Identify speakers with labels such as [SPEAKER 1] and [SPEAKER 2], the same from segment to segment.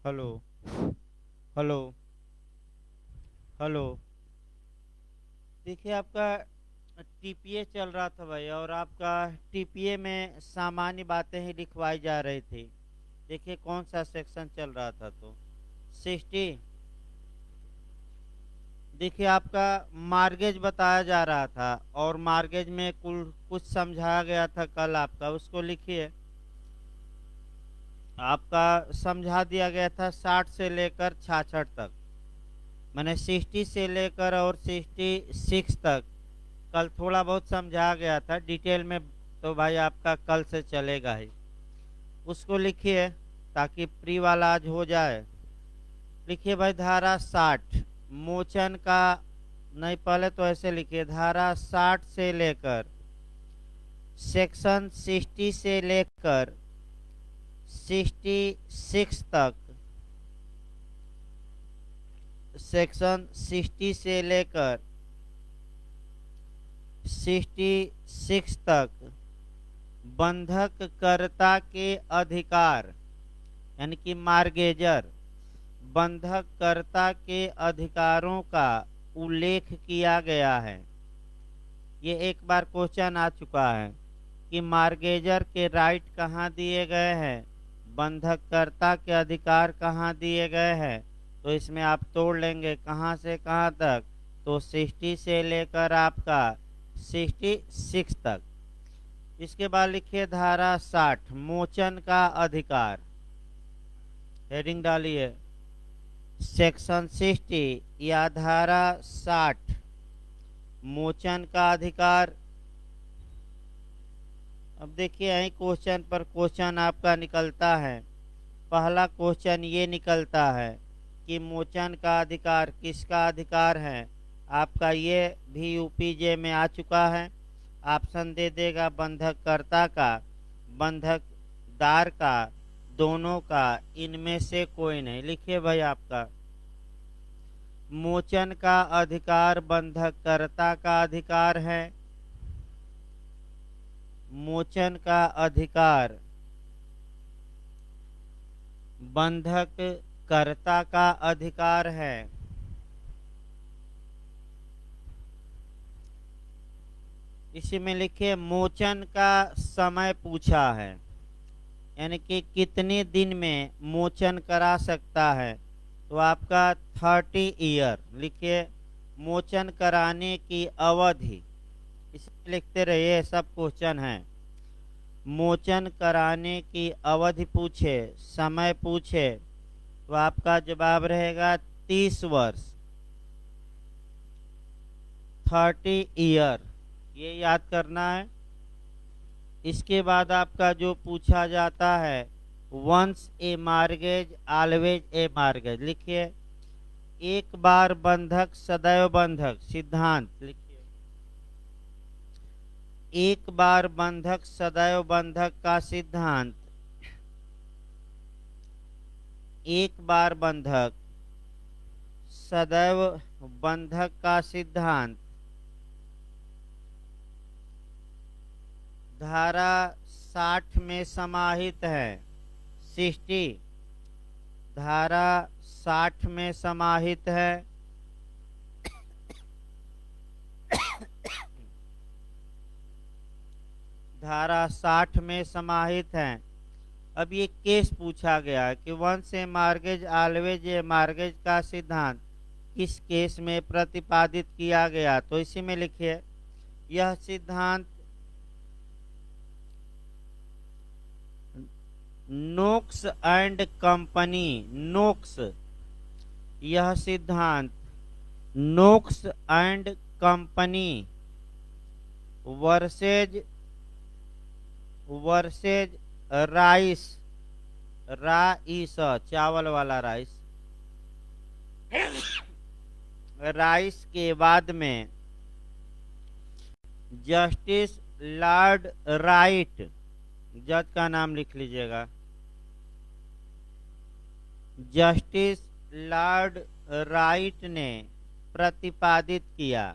[SPEAKER 1] Hello. Hello. Hello. देखिए आपका TPA चल रहा था भाई, और आपका टीपीए में सामान्य बातें ही लिखवाई जा रही थी। देखिए कौन सा सेक्शन चल रहा था तो 60। देखिए आपका मार्गेज बताया जा रहा था, और मार्गेज में कुल कुछ समझाया गया था कल आपका, उसको लिखिए। आपका समझा दिया गया था 60 से लेकर 66 तक, मैंने 60 से लेकर और 66 तक कल थोड़ा बहुत समझा गया था डिटेल में। तो भाई आपका कल से चलेगा ही, उसको लिखिए ताकि प्री वाला आज हो जाए। लिखिए भाई धारा 60 मोचन का, नहीं पहले तो ऐसे लिखिए धारा 60 से लेकर सेक्शन 60 से लेकर 66 तक, सेक्शन 60 से लेकर 66 तक बंधक कर्ता के अधिकार, यानी कि मार्गेजर बंधक कर्ता के अधिकारों का उल्लेख किया गया है। ये एक बार क्वेश्चन आ चुका है कि मार्गेजर के राइट कहाँ दिए गए हैं, बंधक कर्ता के अधिकार कहाँ दिए गए हैं। तो इसमें आप तोड़ लेंगे कहाँ से कहाँ तक, तो 60 से लेकर आपका 66 तक। इसके बाद लिखिए धारा 60 मोचन का अधिकार, हेडिंग डालिए सेक्शन 60 या धारा 60 मोचन का अधिकार। अब देखिए यही क्वेश्चन पर क्वेश्चन आपका निकलता है। पहला क्वेश्चन ये निकलता है कि मोचन का अधिकार किसका अधिकार है। आपका ये भी यूपीजे में आ चुका है। ऑप्शन दे देगा बंधक कर्ता का, बंधक दार का, दोनों का, इनमें से कोई नहीं। लिखिए भाई आपका मोचन का अधिकार बंधक कर्ता का अधिकार है। मोचन का अधिकार बंधक कर्ता का अधिकार है। इसी में लिखिए मोचन का समय पूछा है, यानी कि कितने दिन में मोचन करा सकता है। तो आपका 30 ईयर लिखिए। मोचन कराने की अवधि, इसे लिखते रहिए, सब क्वेश्चन है। मोचन कराने की अवधि पूछे, समय पूछे, तो आपका जवाब रहेगा 30 वर्ष, 30 ईयर, ये याद करना है। इसके बाद आपका जो पूछा जाता है once a mortgage always a mortgage, लिखिए एक बार बंधक सदैव बंधक सिद्धांत, लिखिए एक बार बंधक सदैव बंधक का सिद्धांत। एक बार बंधक सदैव बंधक का सिद्धांत धारा 60 में समाहित है। 60 धारा 60 में समाहित है। धारा 60 में समाहित है। अब ये केस पूछा गया है कि once a mortgage always a mortgage का सिद्धांत किस केस में प्रतिपादित किया गया। तो इसी में लिखिए यह सिद्धांत नोक्स एंड कंपनी, नोक्स, यह सिद्धांत Noakes and company versus versus Rice, Rice चावल वाला राइस, राइस के बाद में जस्टिस लॉर्ड राइट, जज का नाम लिख लीजिएगा, जस्टिस लॉर्ड राइट ने प्रतिपादित किया।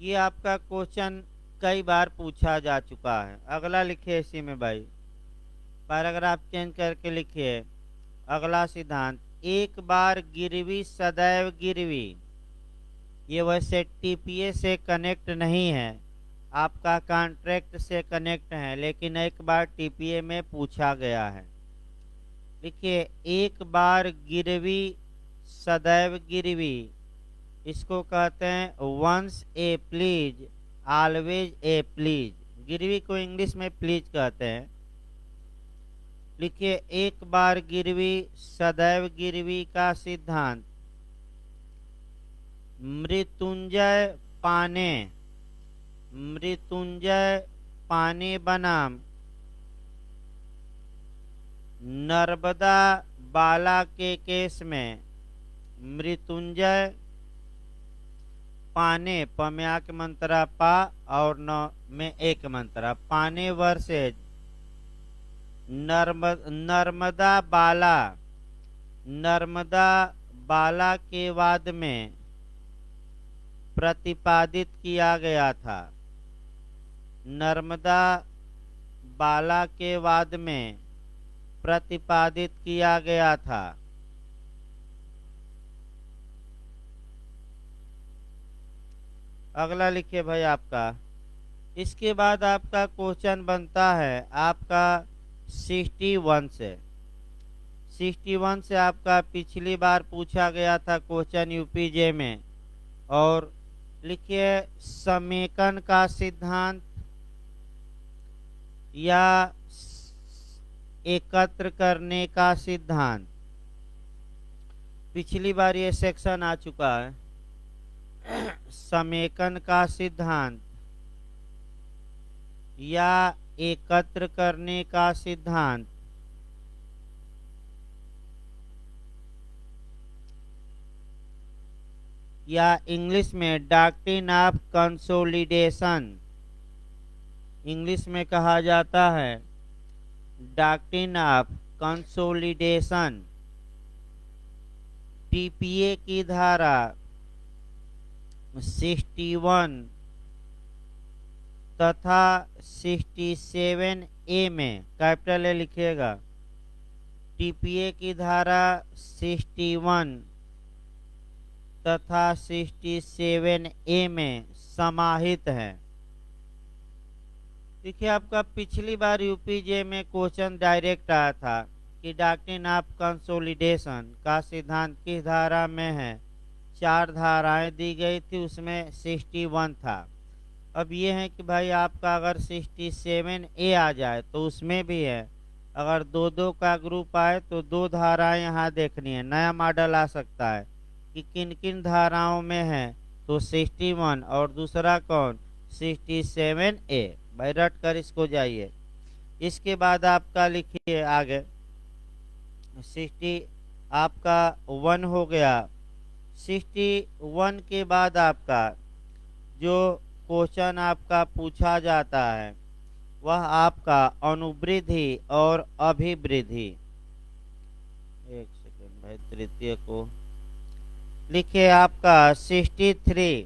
[SPEAKER 1] ये आपका क्वेश्चन कई बार पूछा जा चुका है। अगला लिखिए इसी में भाई पैराग्राफ चेंज करके लिखिए अगला सिद्धांत, एक बार गिरवी सदैव गिरवी। ये वैसे टीपीए से कनेक्ट नहीं है, आपका कॉन्ट्रैक्ट से कनेक्ट है, लेकिन एक बार टीपीए में पूछा गया है। देखिए, एक बार गिरवी सदैव गिरवी, इसको कहते हैं once a pledge always a pledge. गिरवी को इंग्लिश में प्लीज कहते हैं। लिखिए, एक बार गिरवी सदैव गिरवी का सिद्धांत, मृत्युंजय पाने, मृत्युंजय पाने बनाम नर्मदा बाला के केस में, मृत्युंजय पाने प में आ के मंत्रा पा और न में एक मंत्रा, पाने वर्सेज नर्मदा बाला, नर्मदा बाला के वाद में प्रतिपादित किया गया था। नर्मदा बाला के वाद में प्रतिपादित किया गया था। अगला लिखिए भाई आपका, इसके बाद आपका क्वेश्चन बनता है आपका 61 से। 61 से आपका पिछली बार पूछा गया था क्वेश्चन यूपीजे में। और लिखिए, समेकन का सिद्धांत या एकत्र करने का सिद्धांत। पिछली बार ये सेक्शन आ चुका है। समेकन का सिद्धांत या एकत्र करने का सिद्धांत, या इंग्लिश में डॉक्ट्रिन ऑफ कंसोलिडेशन, इंग्लिश में कहा जाता है डॉक्ट्रिन ऑफ कंसोलिडेशन। टीपीए की धारा 61 तथा 67 ए में, कैपिटल ए लिखिएगा, टीपीए की धारा 61 तथा 67 ए में समाहित है। देखिए, आपका पिछली बार यूपीजे में क्वेश्चन डायरेक्ट आया था कि डॉक्ट्रिन ऑफ कंसोलिडेशन का सिद्धांत किस धारा में है। 4 धाराएं दी गई थी, उसमें 61 था। अब ये है कि भाई आपका अगर 67 ए आ जाए तो उसमें भी है। अगर 2-2 का ग्रुप आए तो 2 धाराएं यहाँ देखनी है। नया मॉडल आ सकता है कि किन किन धाराओं में है, तो 61 और दूसरा कौन 67 ए। भाई रट कर इसको जाइए। इसके बाद आपका लिखिए आगे 60 आपका 1 हो गया। 61 के बाद आपका जो क्वेश्चन आपका पूछा जाता है वह आपका अनुवृद्धि और अभिवृद्धि। एक सेकंड भाई, तृतीय को लिखिए आपका 63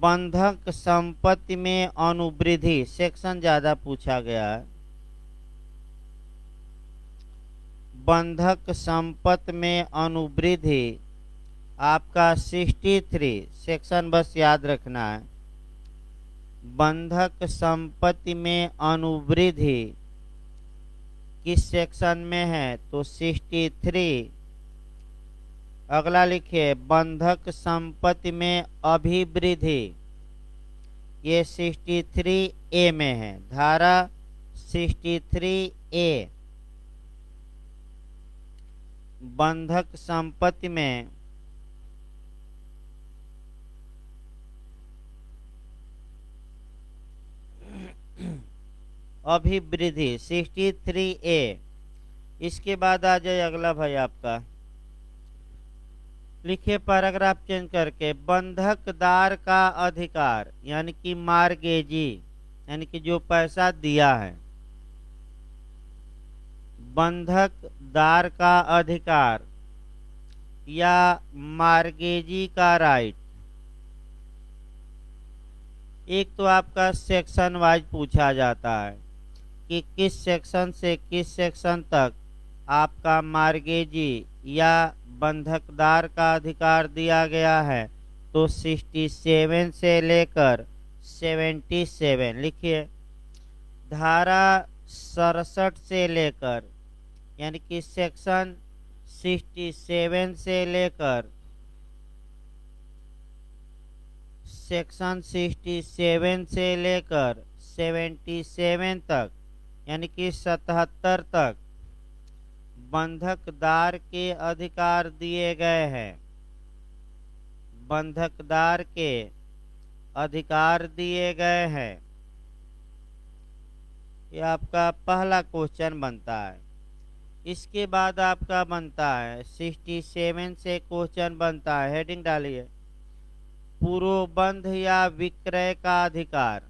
[SPEAKER 1] बंधक संपत्ति में अनुवृद्धि। सेक्शन ज्यादा पूछा गया है। बंधक संपत्ति में अनुवृद्धि आपका 63 सेक्शन बस याद रखना है। बंधक संपत्ति में अनुवृद्धि किस सेक्शन में है, तो 63। अगला लिखिए बंधक संपत्ति में अभिवृद्धि, ये 63 ए में है, धारा 63 ए। बंधक संपत्ति में अभिवृद्धि 63 ए। इसके बाद आ जाए अगला भाई आपका, लिखिए पैराग्राफ चेंज करके, बंधकदार का अधिकार यानी कि मार्गेजी यानी कि जो पैसा दिया है, बंधकदार का अधिकार या मार्गेजी का राइट। एक तो आपका सेक्शन वाइज पूछा जाता है। कि किस सेक्शन से किस सेक्शन तक आपका मार्गेजी या बंधकदार का अधिकार दिया गया है। तो 67 से लेकर 77 लिखिए। धारा 67 से लेकर यानी कि सेक्शन 67 से लेकर सेक्शन 67 से लेकर 77 तक यानी कि 77 तक बंधकदार के अधिकार दिए गए हैं। बंधकदार के अधिकार दिए गए हैं। ये आपका पहला क्वेश्चन बनता है। इसके बाद आपका बनता है 67 से क्वेश्चन बनता है। हेडिंग डालिए, पूर्वबंध या विक्रय का अधिकार।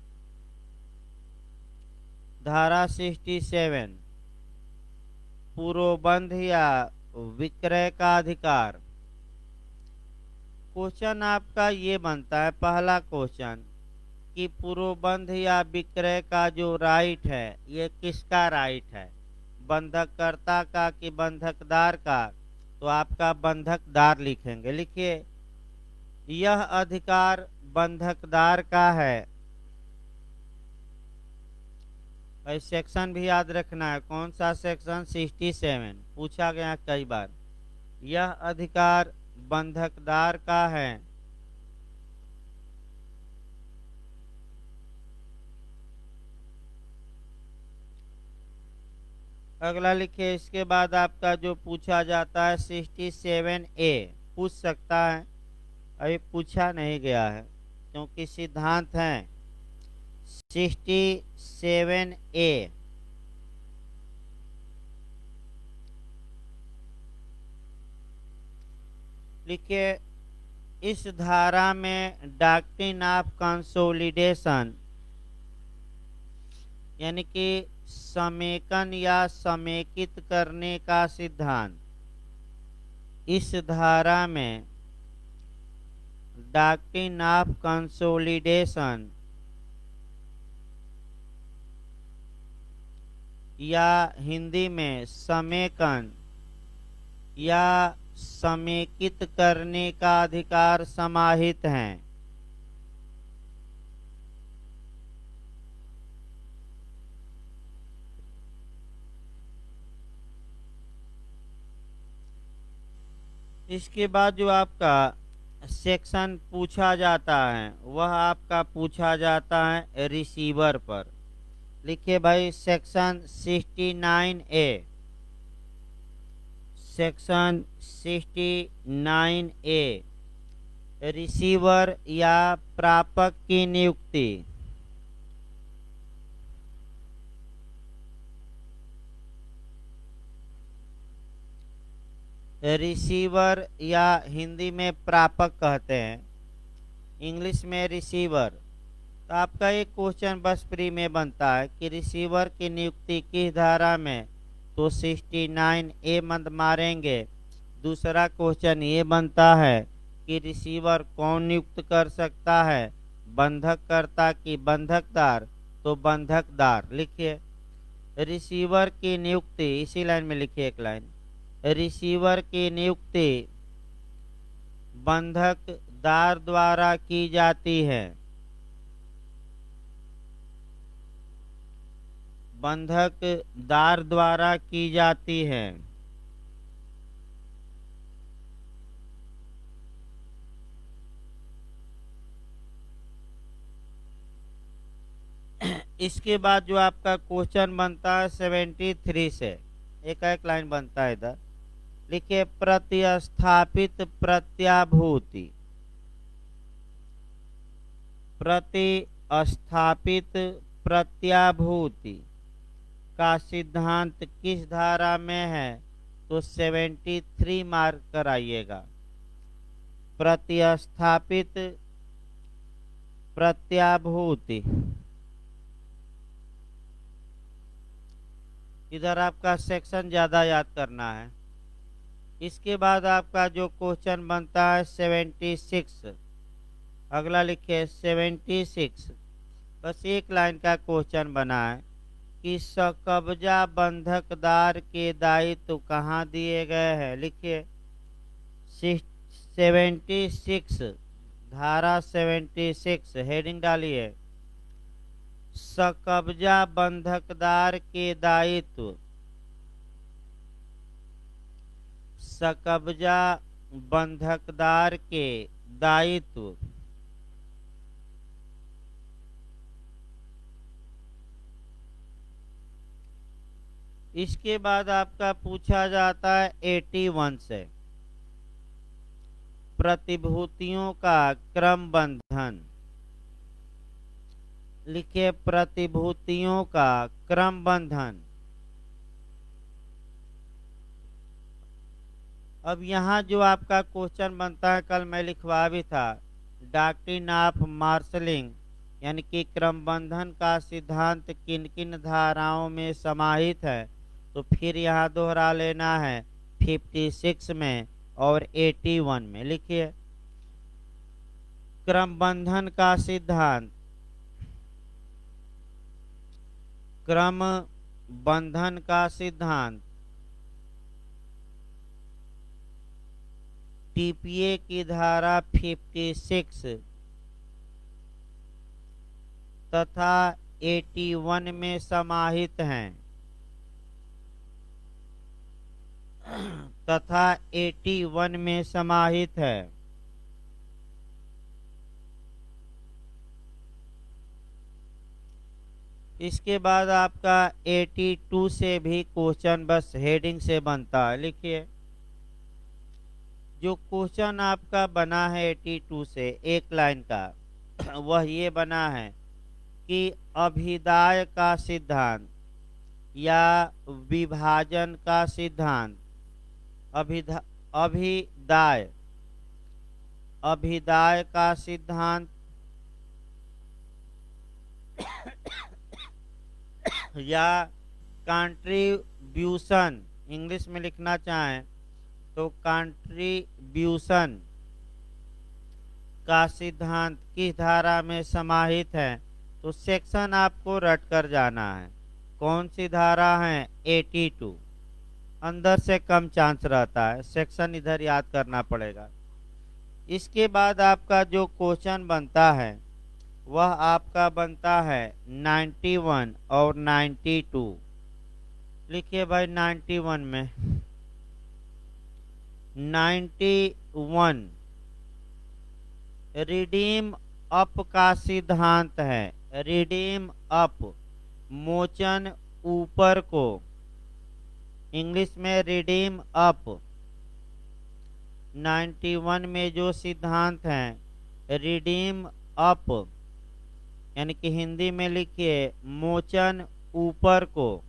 [SPEAKER 1] धारा 67 पूर्वबंध या विक्रय का अधिकार। क्वेश्चन आपका ये बनता है, पहला क्वेश्चन, कि पूर्वबंध या विक्रय का जो राइट है ये किसका राइट है, बंधककर्ता का कि बंधकदार का। तो आपका बंधकदार लिखेंगे। लिखिए, यह अधिकार बंधकदार का है। भाई सेक्शन भी याद रखना है, कौन सा सेक्शन, 67 पूछा गया कई बार। यह अधिकार बंधकदार का है। अगला लिखिए, इसके बाद आपका जो पूछा जाता है 67A पूछ सकता है, अभी पूछा नहीं गया है क्योंकि सिद्धांत है। 67A लिखिए, इस धारा में डॉक्ट्रिन ऑफ कंसोलिडेशन यानी कि समेकन या समेकित करने का सिद्धांत। इस धारा में डॉक्ट्रिन ऑफ कंसोलिडेशन या हिंदी में समेकन या समेकित करने का अधिकार समाहित हैं। इसके बाद जो आपका सेक्शन पूछा जाता है वह आपका पूछा जाता है रिसीवर पर। लिखिए भाई, section 69A section 69A receiver या प्रापक की नियुक्ति। रिसीवर या हिंदी में प्रापक कहते हैं, इंग्लिश में रिसीवर। तो आपका एक क्वेश्चन बस प्री में बनता है कि रिसीवर की नियुक्ति किस धारा में, तो 69A मंद मारेंगे। दूसरा क्वेश्चन ये बनता है कि रिसीवर कौन नियुक्त कर सकता है, बंधककर्ता की बंधकदार, तो बंधकदार। लिखिए, रिसीवर की नियुक्ति, इसी लाइन में लिखिए एक लाइन, रिसीवर की नियुक्ति बंधकदार द्वारा की जाती है। बंधकदार द्वारा की जाती है। इसके बाद जो आपका क्वेश्चन बनता है 73 से, एक लाइन बनता है इधर। लिखिए, प्रतिस्थापित प्रत्याभूति। प्रतिस्थापित प्रत्याभूति का सिद्धांत किस धारा में है, तो 73 मार्क कराइएगा। प्रतिस्थापित प्रत्याभूति, इधर आपका सेक्शन ज्यादा याद करना है। इसके बाद आपका जो क्वेश्चन बनता है 76, अगला लिखिए 76, बस एक लाइन का क्वेश्चन बना है कि सकब्जा बंधकदार के दायित्व कहाँ दिए गए हैं। लिखिए 76 धारा 76 हेडिंग डालिए। सकब्जा बंधकदार के दायित्व, सकब्जा बंधकदार के दायित्व इसके बाद आपका पूछा जाता है 81 से प्रतिभूतियों का क्रम बंधन। लिखिए प्रतिभूतियों का क्रम बंधन। अब यहाँ जो आपका क्वेश्चन बनता है, कल मैं लिखवा भी था, डॉक्ट्रिन ऑफ मार्शलिंग यानी कि क्रम बंधन का सिद्धांत किन किन धाराओं में समाहित है, तो फिर यहाँ दोहरा लेना है 56 में और 81 में। लिखिए क्रम बंधन का सिद्धांत, क्रम बंधन का सिद्धांत टीपीए की धारा 56 तथा 81 में समाहित हैं, तथा 81 में समाहित है। इसके बाद आपका 82 से भी क्वेश्चन बस हेडिंग से बनता है। लिखिए जो क्वेश्चन आपका बना है 82 से एक लाइन का वह ये बना है कि अभिदाय का सिद्धांत या विभाजन का सिद्धांत, अभिदाय अभिदाय का सिद्धांत या कंट्रीब्यूशन, इंग्लिश में लिखना चाहें तो कंट्रीब्यूशन का सिद्धांत किस धारा में समाहित है, तो सेक्शन आपको रट कर जाना है। कौन सी धारा है 82, अंदर से कम चांस रहता है, सेक्शन इधर याद करना पड़ेगा। इसके बाद आपका जो क्वेश्चन बनता है वह आपका बनता है 91 और 92। लिखिए भाई 91 में 91 रिडीम अप का सिद्धांत है। रिडीम अप मोचन ऊपर को, इंग्लिश में रिडीम अप। 91 में जो सिद्धांत है रिडीम अप यानी कि हिंदी में लिखिए मोचन ऊपर को।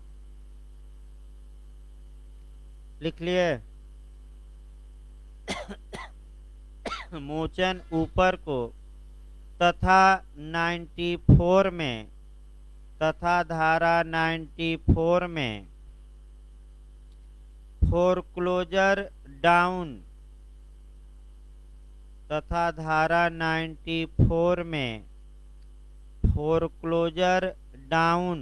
[SPEAKER 1] लिख लिए मोचन ऊपर को। तथा 94 में, तथा धारा 94 में फोरक्लोजर डाउन, तथा धारा 94 में फोरक्लोजर डाउन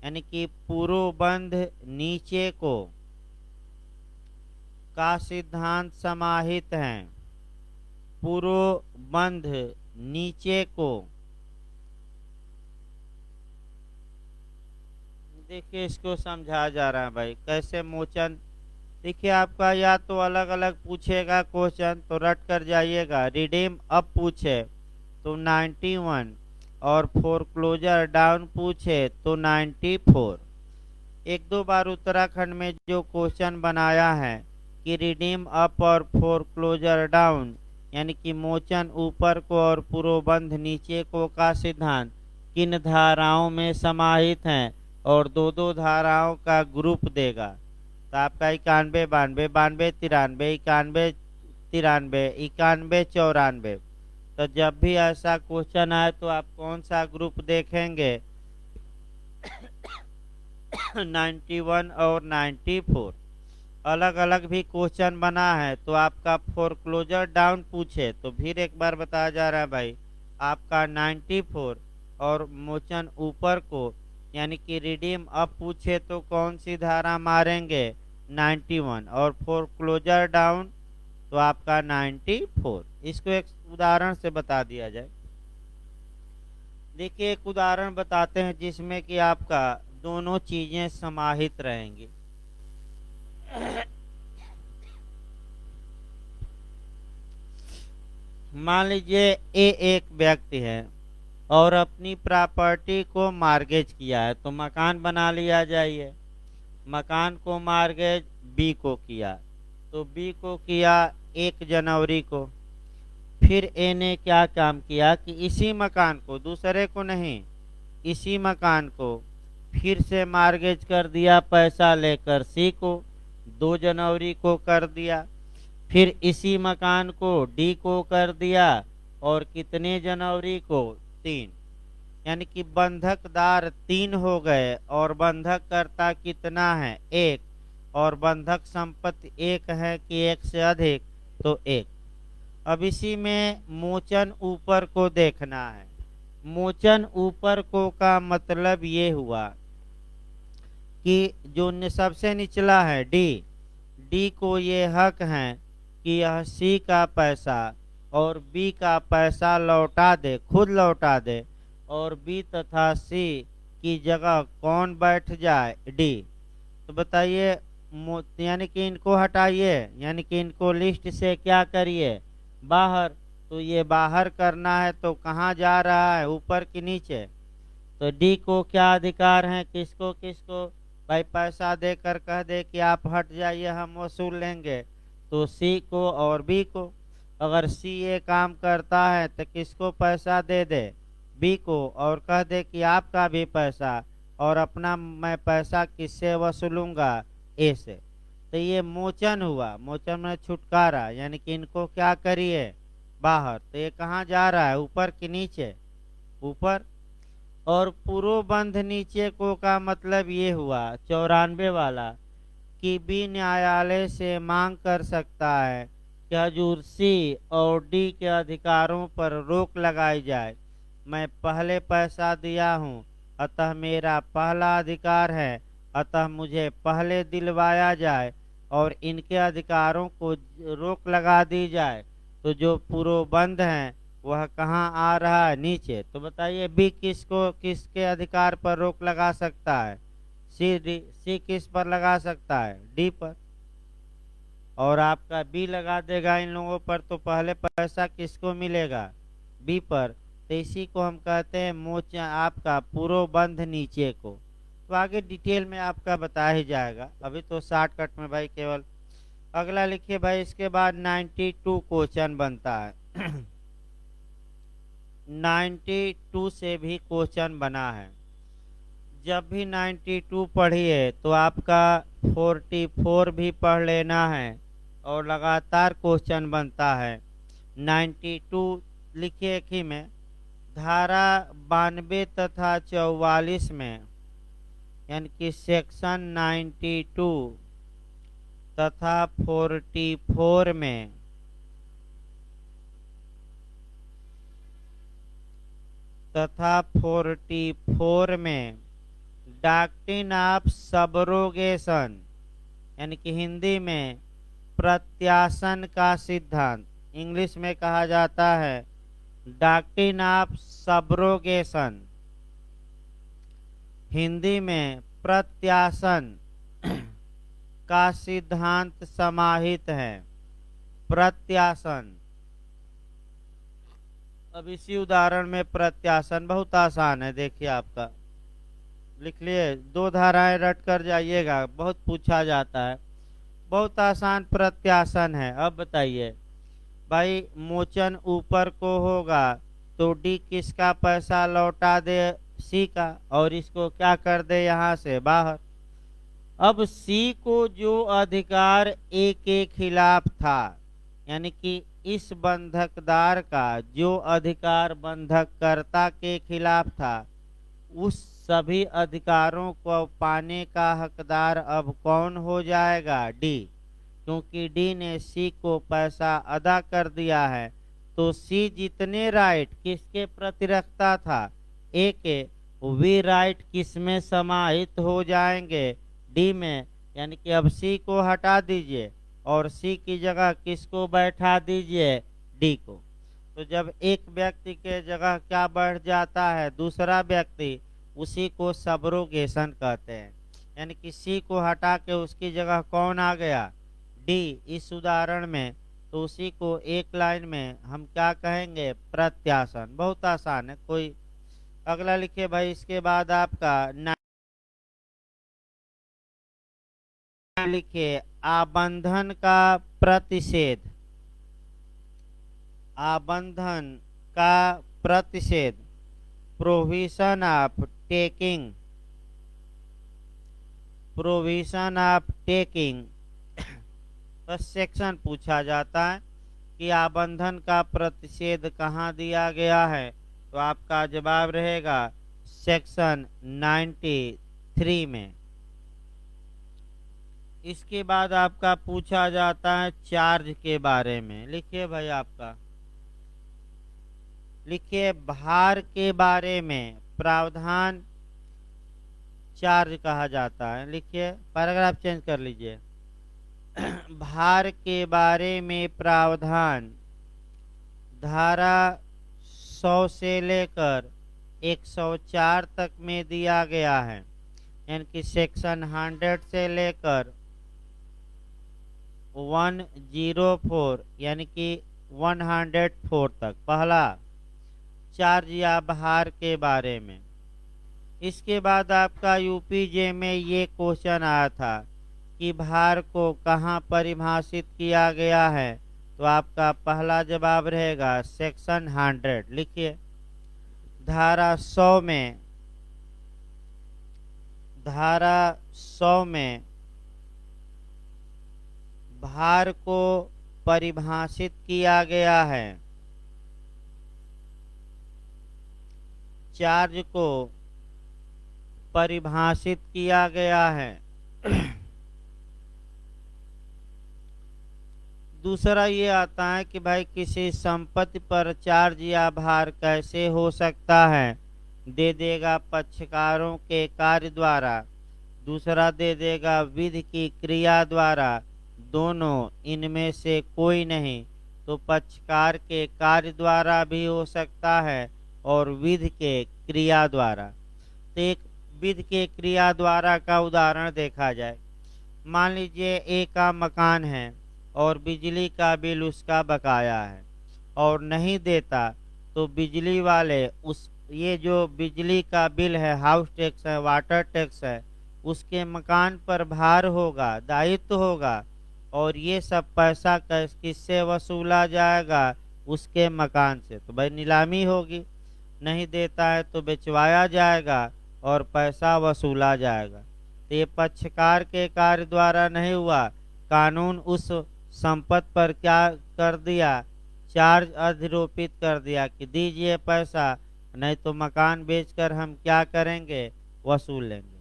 [SPEAKER 1] यानी कि पूर्वबंध नीचे को का सिद्धांत समाहित है। पूर्वबंध नीचे को, देखिए इसको समझा जा रहा है भाई कैसे मोचन। देखिए आपका या तो अलग अलग पूछेगा क्वेश्चन तो रट कर जाइएगा। रिडीम अप पूछे तो 91 और फोरक्लोजर डाउन पूछे तो 94। एक दो बार उत्तराखंड में जो क्वेश्चन बनाया है कि रिडीम अप और फोरक्लोजर डाउन यानी कि मोचन ऊपर को और पूर्वबंध नीचे को का सिद्धांत किन धाराओं में समाहित हैं, और दो दो धाराओं का ग्रुप देगा। तो आपका 91 92 92 93 91 93 91 94। तो जब भी ऐसा क्वेश्चन आए तो आप कौन सा ग्रुप देखेंगे 91 और 94। अलग अलग भी क्वेश्चन बना है तो आपका फोरक्लोजर डाउन पूछे तो फिर एक बार बताया जा रहा है भाई आपका 94 और मोचन ऊपर को यानी कि रिडीम अब पूछे तो कौन सी धारा मारेंगे 91 और फोरक्लोजर डाउन तो आपका 94। इसको एक उदाहरण से बता दिया जाए। देखिए एक उदाहरण बताते हैं जिसमें कि आपका दोनों चीजें समाहित रहेंगी। मान लीजिए ए एक व्यक्ति है और अपनी प्रॉपर्टी को मार्गेज किया है, तो मकान बना लिया जाइए। मकान को मार्गेज बी को किया, तो बी को किया 1 जनवरी को। फिर ए ने क्या काम किया कि इसी मकान को, दूसरे को नहीं, इसी मकान को फिर से मार्गेज कर दिया पैसा लेकर सी को, 2 जनवरी को कर दिया। फिर इसी मकान को डी को कर दिया और कितने जनवरी को 3। यानी कि बंधकदार 3 हो गए और बंधक करता कितना है 1, और बंधक संपत्ति 1 है कि 1 से अधिक तो 1। अब इसी में मोचन ऊपर को देखना है। मोचन ऊपर को का मतलब ये हुआ कि जो सबसे निचला है डी, डी को ये हक है कि यह सी का पैसा और बी का पैसा लौटा दे, खुद लौटा दे, और बी तथा सी की जगह कौन बैठ जाए डी। तो बताइए यानी कि इनको हटाइए, यानी कि इनको लिस्ट से क्या करिए बाहर। तो ये बाहर करना है तो कहाँ जा रहा है, ऊपर कि नीचे। तो डी को क्या अधिकार है, किसको किसको, भाई पैसा देकर कह दे कि आप हट जाइए हम वसूल लेंगे, तो सी को और बी को। अगर सी ये काम करता है तो किसको पैसा दे दे, बी को, और कह दे कि आपका भी पैसा, और अपना मैं पैसा किससे वसूलूंगा, ए से। तो ये मोचन हुआ, मोचन में छुटकारा, यानी कि इनको क्या करिए बाहर। तो ये कहाँ जा रहा है, ऊपर कि नीचे, ऊपर। और पूर्वबंध नीचे को का मतलब ये हुआ 94 वाला कि बी न्यायालय से मांग कर सकता है कि हजूर सी और डी के अधिकारों पर रोक लगाई जाए। मैं पहले पैसा दिया हूँ, अतः मेरा पहला अधिकार है, अतः मुझे पहले दिलवाया जाए और इनके अधिकारों को रोक लगा दी जाए। तो जो पूर्वबंध हैं वह कहाँ आ रहा है, नीचे। तो बताइए बी किसको, किसके अधिकार पर रोक लगा सकता है, सी डी। सी किस पर लगा सकता है, डी पर, और आपका बी लगा देगा इन लोगों पर, तो पहले पैसा किसको मिलेगा, बी पर। तो इसी को हम कहते हैं मोचा आपका पूर्वबंध नीचे को। तो आगे डिटेल में आपका बताया ही जाएगा, अभी तो शॉर्टकट में भाई केवल। अगला लिखिए भाई, इसके बाद 92 क्वेश्चन बनता है। 92 से भी क्वेश्चन बना है। जब भी 92 पढ़िए तो आपका 44 भी पढ़ लेना है और लगातार क्वेश्चन बनता है। 92 लिखिए एक ही में, धारा 92 तथा 44 में, यानी कि सेक्शन 92 तथा 44 में डॉक्ट्रिन ऑफ सबरोगेशन, यानी कि हिंदी में प्रत्यासन का सिद्धांत, इंग्लिश में कहा जाता है डॉक्ट्रिन ऑफ सबरोगेशन, हिंदी में प्रत्यासन का सिद्धांत समाहित है। प्रत्यासन, अब इसी उदाहरण में प्रत्यासन बहुत आसान है। देखिए आपका लिख लिए, 2 धाराएं रट कर जाइएगा, बहुत पूछा जाता है, बहुत आसान प्रत्यासन है। अब बताइए भाई, मोचन ऊपर को होगा तो डी किसका पैसा लौटा दे, सी का, और इसको क्या कर दे यहाँ से बाहर। अब सी को जो अधिकार ए के खिलाफ था, यानी कि इस बंधकदार का जो अधिकार बंधककर्ता के खिलाफ था, उस सभी अधिकारों को पाने का हकदार अब कौन हो जाएगा, डी। क्योंकि डी ने सी को पैसा अदा कर दिया है, तो सी जितने राइट किसके प्रति रखता था, ए के, वी राइट किस में समाहित हो जाएंगे, डी में, यानी कि अब सी को हटा दीजिए और सी की जगह किसको बैठा दीजिए, डी को। तो जब एक व्यक्ति के जगह क्या बढ़ जाता है, दूसरा व्यक्ति, उसी को सबरोगेशन कहते हैं। यानी कि सी को हटा के उसकी जगह कौन आ गया, डी इस उदाहरण में। तो उसी को एक लाइन में हम क्या कहेंगे, प्रत्यासन। बहुत आसान है। कोई अगला लिखिए भाई। इसके बाद आपका लिखिए आबंधन का प्रतिषेध। आबंधन का प्रतिषेध, provision of taking, provision of taking. तो सेक्शन पूछा जाता है कि आबंधन का प्रतिषेध कहाँ दिया गया है, तो आपका जवाब रहेगा सेक्शन 93 में। इसके बाद आपका पूछा जाता है चार्ज के बारे में। लिखिए भाई आपका, लिखिए भार के बारे में प्रावधान चार्ज कहा जाता है। लिखिए पैराग्राफ चेंज कर लीजिए। भार के बारे में प्रावधान धारा 100 से लेकर 104 तक में दिया गया है। यानी कि सेक्शन 100 से लेकर 104 यानी कि 104 तक पहला चार्ज या भार के बारे में। इसके बाद आपका यूपीजे में ये क्वेश्चन आया था कि भार को कहाँ परिभाषित किया गया है, तो आपका पहला जवाब रहेगा सेक्शन 100। लिखिए धारा 100 में, धारा 100 में भार को परिभाषित किया गया है, चार्ज को परिभाषित किया गया है। दूसरा ये आता है कि भाई किसी संपत्ति पर चार्ज या भार कैसे हो सकता है, दे देगा पक्षकारों के कार्य द्वारा, दूसरा दे देगा विधि की क्रिया द्वारा, दोनों इनमें से कोई नहीं। तो पक्षकार के कार्य द्वारा भी हो सकता है और विधि के क्रिया द्वारा। तो एक विधि के क्रिया द्वारा का उदाहरण देखा जाए। मान लीजिए ए का मकान है और बिजली का बिल उसका बकाया है और नहीं देता, तो बिजली वाले उस ये जो बिजली का बिल है, हाउस टैक्स है, वाटर टैक्स है, उसके मकान पर भार होगा, दायित्व होगा। और ये सब पैसा किससे वसूला जाएगा, उसके मकान से। तो भाई नीलामी होगी, नहीं देता है तो बेचवाया जाएगा और पैसा वसूला जाएगा। तो ये पक्षकार के कार्य द्वारा नहीं हुआ, कानून उस संपत्ति पर क्या कर दिया, चार्ज अधिरोपित कर दिया कि दीजिए पैसा, नहीं तो मकान बेचकर हम क्या करेंगे, वसूल लेंगे।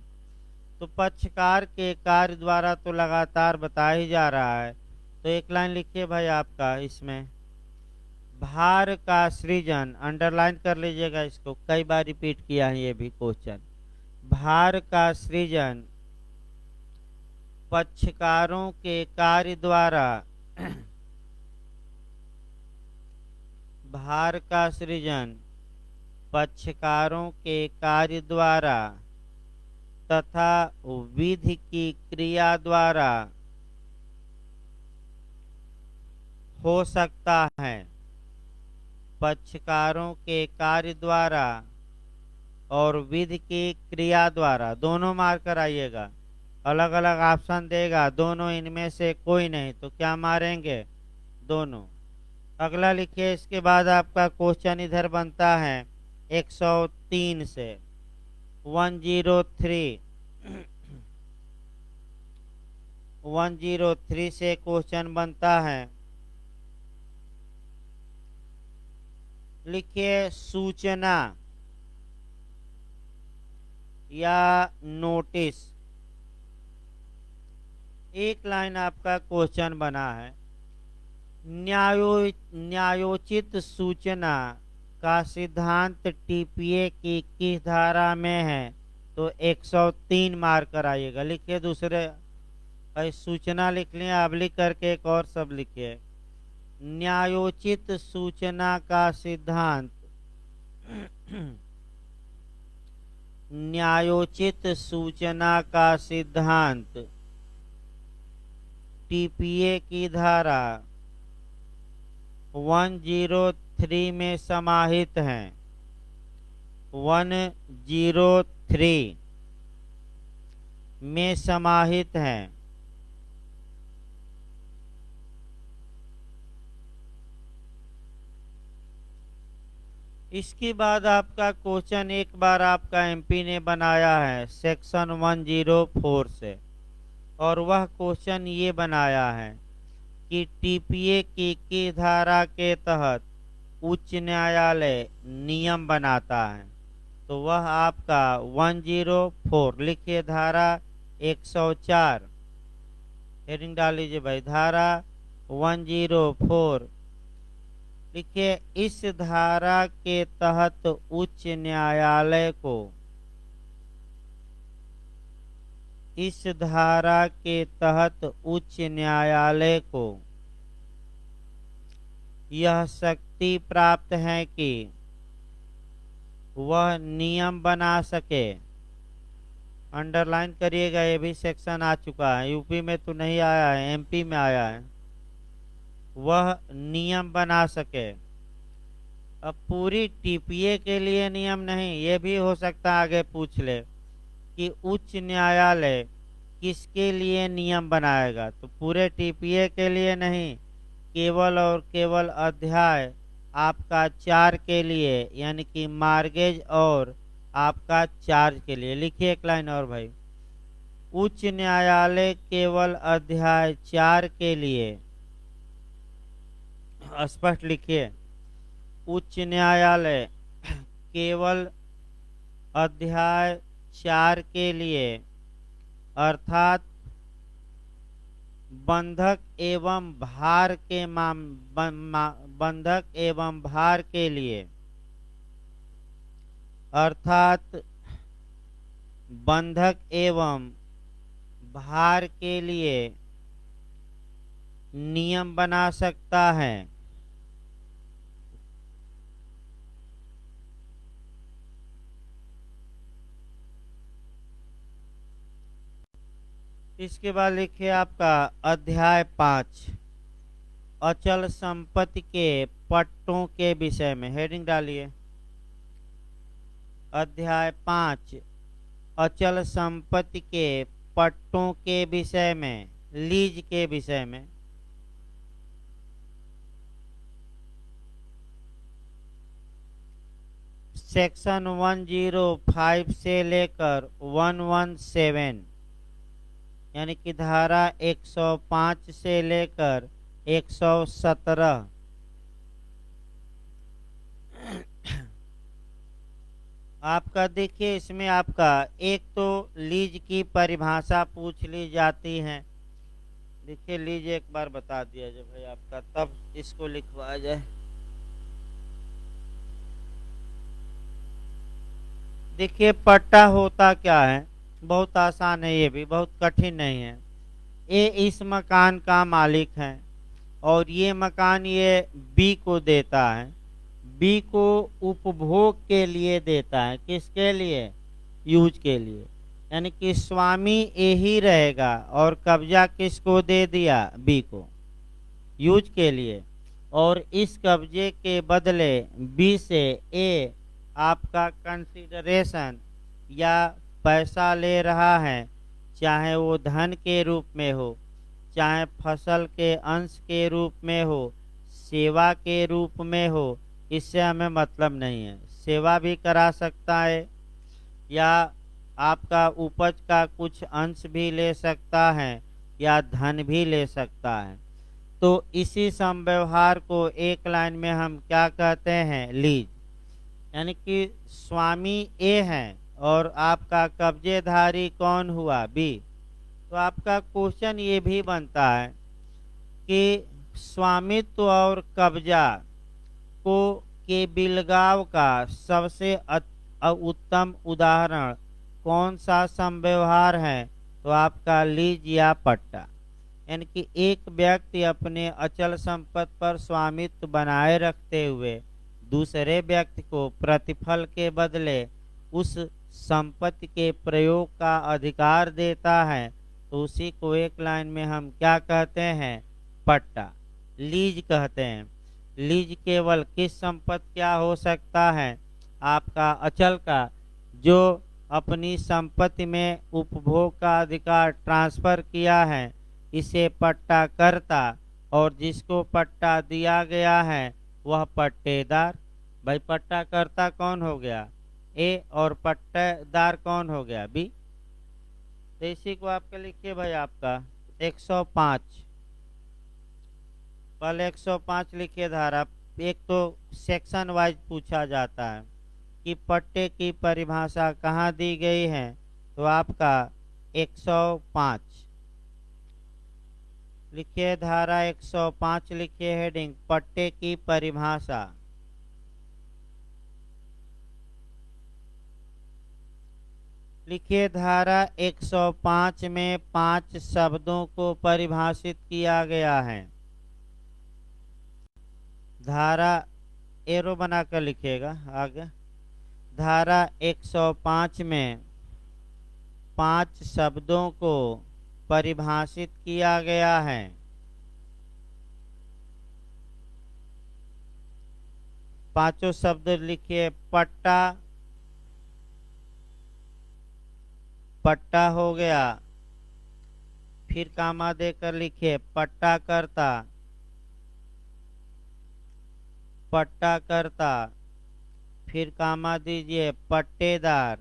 [SPEAKER 1] तो पक्षकार के कार्य द्वारा तो लगातार बता ही जा रहा है। तो एक लाइन लिखिए भाई आपका इसमें, भार का सृजन, अंडरलाइन कर लीजिएगा इसको, कई बार रिपीट किया है ये भी क्वेश्चन। भार का सृजन पक्षकारों के कार्य द्वारा भार का सृजन पक्षकारों के कार्य द्वारा तथा विधि की क्रिया द्वारा हो सकता है। पक्षकारों के कार्य द्वारा और विधि की क्रिया द्वारा, दोनों मार कर आइएगा। अलग अलग ऑप्शन देगा, दोनों इनमें से कोई नहीं, तो क्या मारेंगे, दोनों। अगला लिखिए। इसके बाद आपका क्वेश्चन इधर बनता है 103 से 103 103 से क्वेश्चन बनता है। लिखिए सूचना या नोटिस। एक लाइन आपका क्वेश्चन बना है, न्यायोचित सूचना का सिद्धांत टीपीए की 21 धारा में है तो 103 मार्क कराइएगा। लिखिए दूसरे सूचना लिख लिया, अब लिख करके एक और सब लिखिए। न्यायोचित सूचना का सिद्धांत न्यायोचित सूचना का सिद्धांत टीपीए की धारा 103 में समाहित है। 103 में समाहित है। इसके बाद आपका क्वेश्चन एक बार आपका एमपी ने बनाया है सेक्शन 104 से, और वह क्वेश्चन ये बनाया है कि टीपीए की धारा के तहत उच्च न्यायालय नियम बनाता है। तो वह आपका 104 लिखिए, धारा 104 हेडिंग डाल लीजिए भाई, धारा 104 लिखिए। इस धारा के तहत उच्च न्यायालय को, इस धारा के तहत उच्च न्यायालय को यह शक्ति प्राप्त है कि वह नियम बना सके। अंडरलाइन करिएगा, ये भी सेक्शन आ चुका है, यूपी में तो नहीं आया है, एमपी में आया है। वह नियम बना सके। अब पूरी टीपीए के लिए नियम नहीं, ये भी हो सकता है आगे पूछ ले कि उच्च न्यायालय किसके लिए नियम बनाएगा। तो पूरे टीपीए के लिए नहीं, केवल और केवल अध्याय आपका 4 के लिए, यानी कि मार्गेज और आपका चार्ज के लिए। लिखिए एक लाइन और भाई, उच्च न्यायालय केवल अध्याय 4 के लिए, स्पष्ट लिखिए, उच्च न्यायालय केवल अध्याय 4 के लिए अर्थात बंधक एवं भार के बंधक एवं भार के लिए, अर्थात बंधक एवं भार के लिए नियम बना सकता है। इसके बाद लिखिए आपका अध्याय 5 अचल संपत्ति के पट्टों के विषय में, हेडिंग डालिए। अध्याय 5 अचल संपत्ति के पट्टों के विषय में, लीज के विषय में। सेक्शन 105 से लेकर 117, यानी कि धारा 105 से लेकर 117 आपका देखिए, इसमें आपका एक तो लीज की परिभाषा पूछ ली जाती है। देखिए लीज एक बार बता दिया जाए भाई आपका, तब इसको लिखवाया जाए। देखिए पट्टा होता क्या है, बहुत आसान है, ये भी बहुत कठिन नहीं है। ये इस मकान का मालिक है और ये मकान ये बी को देता है, बी को उपभोग के लिए देता है। किसके लिए? यूज के लिए, यानी कि स्वामी ए ही रहेगा और कब्जा किसको दे दिया? बी को, यूज के लिए। और इस कब्जे के बदले बी से ए आपका कंसिडरेशन या पैसा ले रहा है, चाहे वो धन के रूप में हो, चाहे फसल के अंश के रूप में हो, सेवा के रूप में हो, इससे हमें मतलब नहीं है। सेवा भी करा सकता है या आपका उपज का कुछ अंश भी ले सकता है या धन भी ले सकता है। तो इसी समव्यवहार को एक लाइन में हम क्या कहते हैं? लीज। यानी कि स्वामी ए है और आपका कब्जेधारी कौन हुआ? बी। तो आपका क्वेश्चन ये भी बनता है कि स्वामित्व और कब्जा को के बिलगाव का सबसे उत्तम उदाहरण कौन सा समव्यवहार है? तो आपका लीज या पट्टा। यानी कि एक व्यक्ति अपने अचल संपत्ति पर स्वामित्व बनाए रखते हुए दूसरे व्यक्ति को प्रतिफल के बदले उस संपत्ति के प्रयोग का अधिकार देता है, तो उसी को एक लाइन में हम क्या कहते हैं? पट्टा, लीज कहते हैं। लीज केवल किस संपत्ति क्या हो सकता है? आपका अचल का, जो अपनी संपत्ति में उपभोग का अधिकार ट्रांसफर किया है, इसे पट्टा करता, और जिसको पट्टा दिया गया है वह पट्टेदार। भाई पट्टा करता कौन हो गया? ए, और पट्टेदार कौन हो गया? बी। तो इसी को आपके लिखिए भाई आपका 105, पहले 105 लिखिए धारा। एक तो सेक्शन वाइज पूछा जाता है कि पट्टे की परिभाषा कहाँ दी गई है, तो आपका 105 लिखिए, धारा 105 लिखिए, हेडिंग पट्टे की परिभाषा। लिखिए धारा 105 में 5 शब्दों को परिभाषित किया गया है। धारा एरो बनाकर लिखिएगा आगे। धारा 105 में 5 शब्दों को परिभाषित किया गया है। पांचों शब्द लिखिए। पट्टा, पट्टा हो गया, फिर कामा देकर लिखिए पट्टा करता, पट्टा करता, फिर कामा दीजिए पट्टेदार,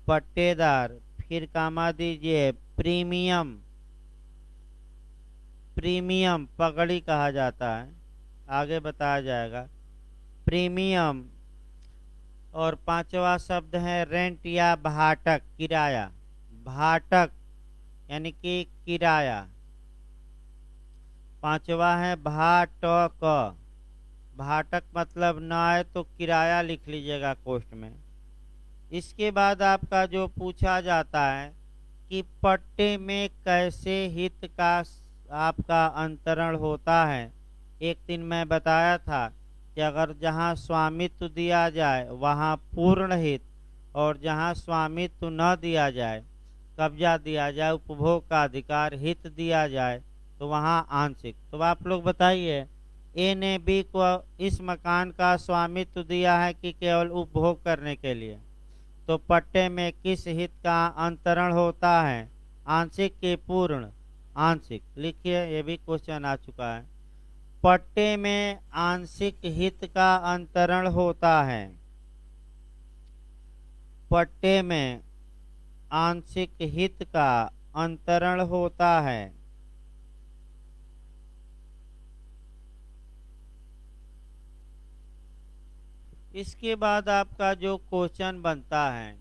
[SPEAKER 1] पट्टेदार, फिर कामा दीजिए प्रीमियम, प्रीमियम पगड़ी कहा जाता है, आगे बताया जाएगा प्रीमियम। और पांचवा शब्द है रेंट या भाटक, किराया, भाटक यानी कि किराया। पांचवा है भाटक, भाटक मतलब न आए तो किराया लिख लीजिएगा कोष्ठ में। इसके बाद आपका जो पूछा जाता है कि पट्टे में कैसे हित का आपका अंतरण होता है। एक दिन मैं बताया था कि अगर जहाँ स्वामित्व दिया जाए वहाँ पूर्ण हित, और जहाँ स्वामित्व न दिया जाए, कब्जा दिया जाए, उपभोग का अधिकार, हित दिया जाए, तो वहाँ आंशिक। तो आप लोग बताइए, ए ने बी को इस मकान का स्वामित्व दिया है कि केवल उपभोग करने के लिए? तो पट्टे में किस हित का अंतरण होता है? आंशिक के पूर्ण? आंशिक। लिखिए, ये भी क्वेश्चन आ चुका है। पट्टे में आंशिक हित का अंतरण होता है। पट्टे में आंशिक हित का अंतरण होता है। इसके बाद आपका जो क्वेश्चन बनता है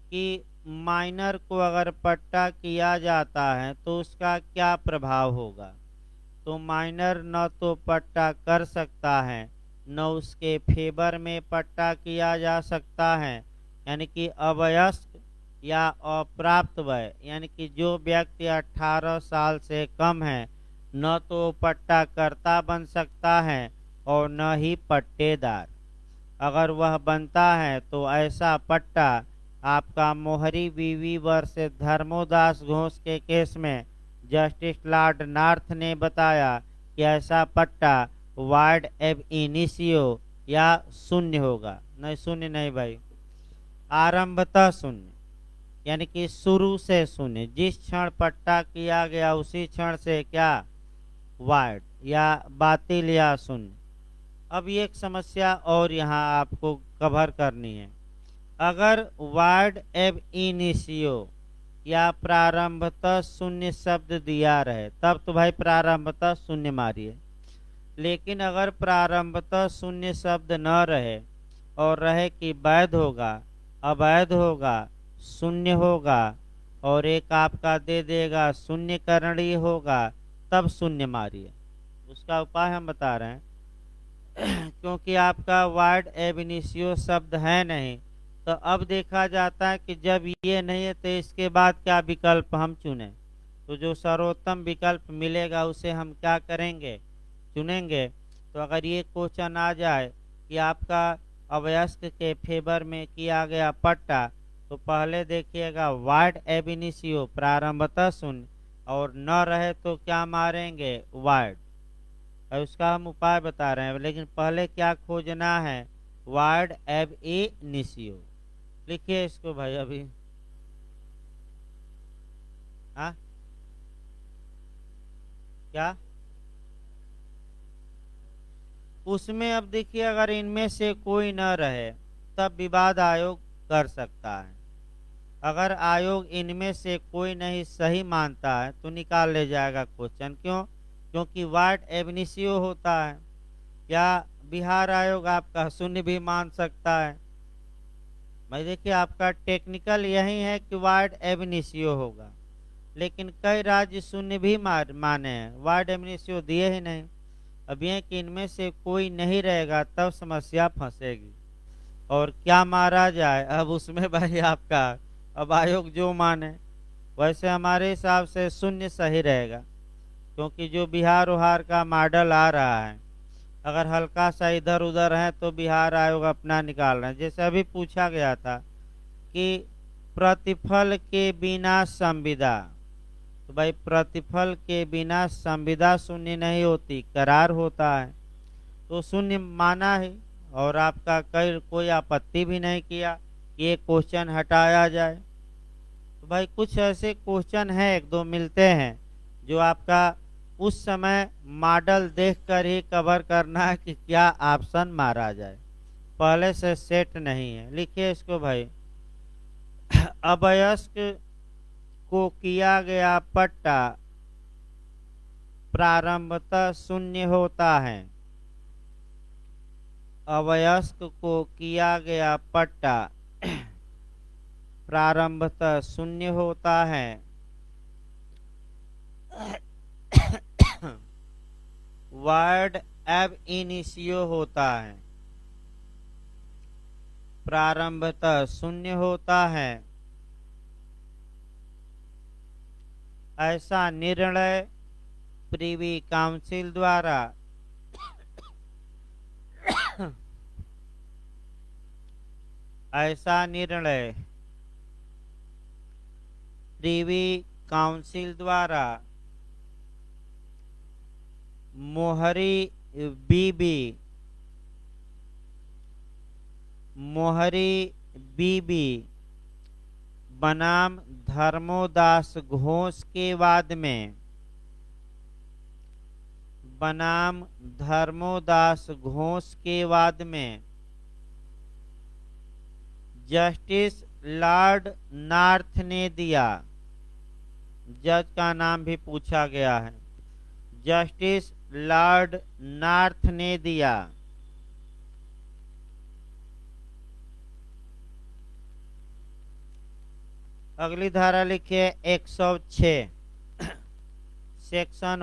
[SPEAKER 1] कि माइनर को अगर पट्टा किया जाता है तो उसका क्या प्रभाव होगा? तो माइनर न तो पट्टा कर सकता है, न उसके फेवर में पट्टा किया जा सकता है। यानी कि अवयस्क या अप्राप्त वय, यानी कि जो व्यक्ति 18 साल से कम है, न तो पट्टा करता बन सकता है और न ही पट्टेदार। अगर वह बनता है तो ऐसा पट्टा आपका मोहरी वीवी वर्सेस धर्मोदास घोष के केस में जस्टिस लॉर्ड नॉर्थ ने बताया कि ऐसा पट्टा वाइड एब इनिशियो या शून्य होगा। नहीं, शून्य नहीं भाई, आरंभतः शून्य, यानी कि शुरू से शून्य। जिस क्षण पट्टा किया गया उसी क्षण से क्या? वाइड या बातिल या शून्य। अब एक समस्या और यहाँ आपको कवर करनी है। अगर वाइड एब इनिशियो या प्रारंभतः शून्य शब्द दिया रहे तब तो भाई प्रारंभतः शून्य मारिए। लेकिन अगर प्रारंभतः शून्य शब्द न रहे और रहे कि वैध होगा, अवैध होगा, शून्य होगा, और एक आपका दे देगा शून्यकरणीय होगा, तब शून्य मारिए। उसका उपाय हम बता रहे हैं। क्योंकि आपका वार्ड एब इनिशियो शब्द है नहीं, तो अब देखा जाता है कि जब ये नहीं है तो इसके बाद क्या विकल्प हम चुने। तो जो सर्वोत्तम विकल्प मिलेगा उसे हम क्या करेंगे, चुनेंगे। तो अगर ये क्वेश्चन आ जाए कि आपका अवयस्क के फेवर में किया गया पट्टा, तो पहले देखिएगा वार्ड एब इनिशियो प्रारंभतः शून्य, और न रहे तो क्या मारेंगे, वार्ड। और उसका हम उपाय बता रहे हैं, लेकिन पहले क्या खोजना है, वार्ड एब इनिशियो। लिखिए इसको भाई अभी। हाँ क्या, उसमें अब देखिए अगर इनमें से कोई न रहे तब विवाद आयोग कर सकता है। अगर आयोग इनमें से कोई नहीं सही मानता है तो निकाल ले जाएगा क्वेश्चन। क्यों, क्योंकि वार्ड एबनिसियो होता है। क्या बिहार आयोग आपका शून्य भी मान सकता है। भाई देखिए आपका टेक्निकल यही है कि वार्ड एबनिसियो होगा, लेकिन कई राज्य शून्य भी माने हैं, वार्ड एबनिसियो दिए ही नहीं। अब ये कि इनमें से कोई नहीं रहेगा तब समस्या फंसेगी। और क्या मारा जाए अब उसमें भाई आपका, अब आयोग जो माने। वैसे हमारे हिसाब से शून्य सही रहेगा, क्योंकि जो बिहार उहार का मॉडल आ रहा है, अगर हल्का सा इधर उधर है तो बिहार आयोग अपना निकाल रहे हैं। जैसे अभी पूछा गया था कि प्रतिफल के बिना संविदा, तो भाई प्रतिफल के बिना संविदा शून्य नहीं होती, करार होता है। तो शून्य माना है, और आपका कोई आपत्ति भी नहीं किया कि ये क्वेश्चन हटाया जाए। तो भाई कुछ ऐसे क्वेश्चन हैं, एक दो मिलते हैं जो आपका उस समय मॉडल देखकर ही कवर करना है कि क्या ऑप्शन मारा जाए, पहले से सेट नहीं है। लिखिए इसको भाई। अवयस्क को किया गया पट्टा प्रारंभतः शून्य होता है। अवयस्क को किया गया पट्टा प्रारंभतः शून्य होता है। वर्ड एब इनिशियो होता है, प्रारंभतः शून्य होता है। ऐसा निर्णय प्रीवी काउंसिल द्वारा ऐसा निर्णय प्रीवी काउंसिल द्वारा मोहरी बीबी बनाम धर्मोदास घोष के वाद में, बनाम धर्मोदास घोष के वाद में जस्टिस लॉर्ड नॉर्थ ने दिया। जज का नाम भी पूछा गया है, जस्टिस लॉर्ड नॉर्थ ने दिया। अगली धारा लिखिए 106 सेक्शन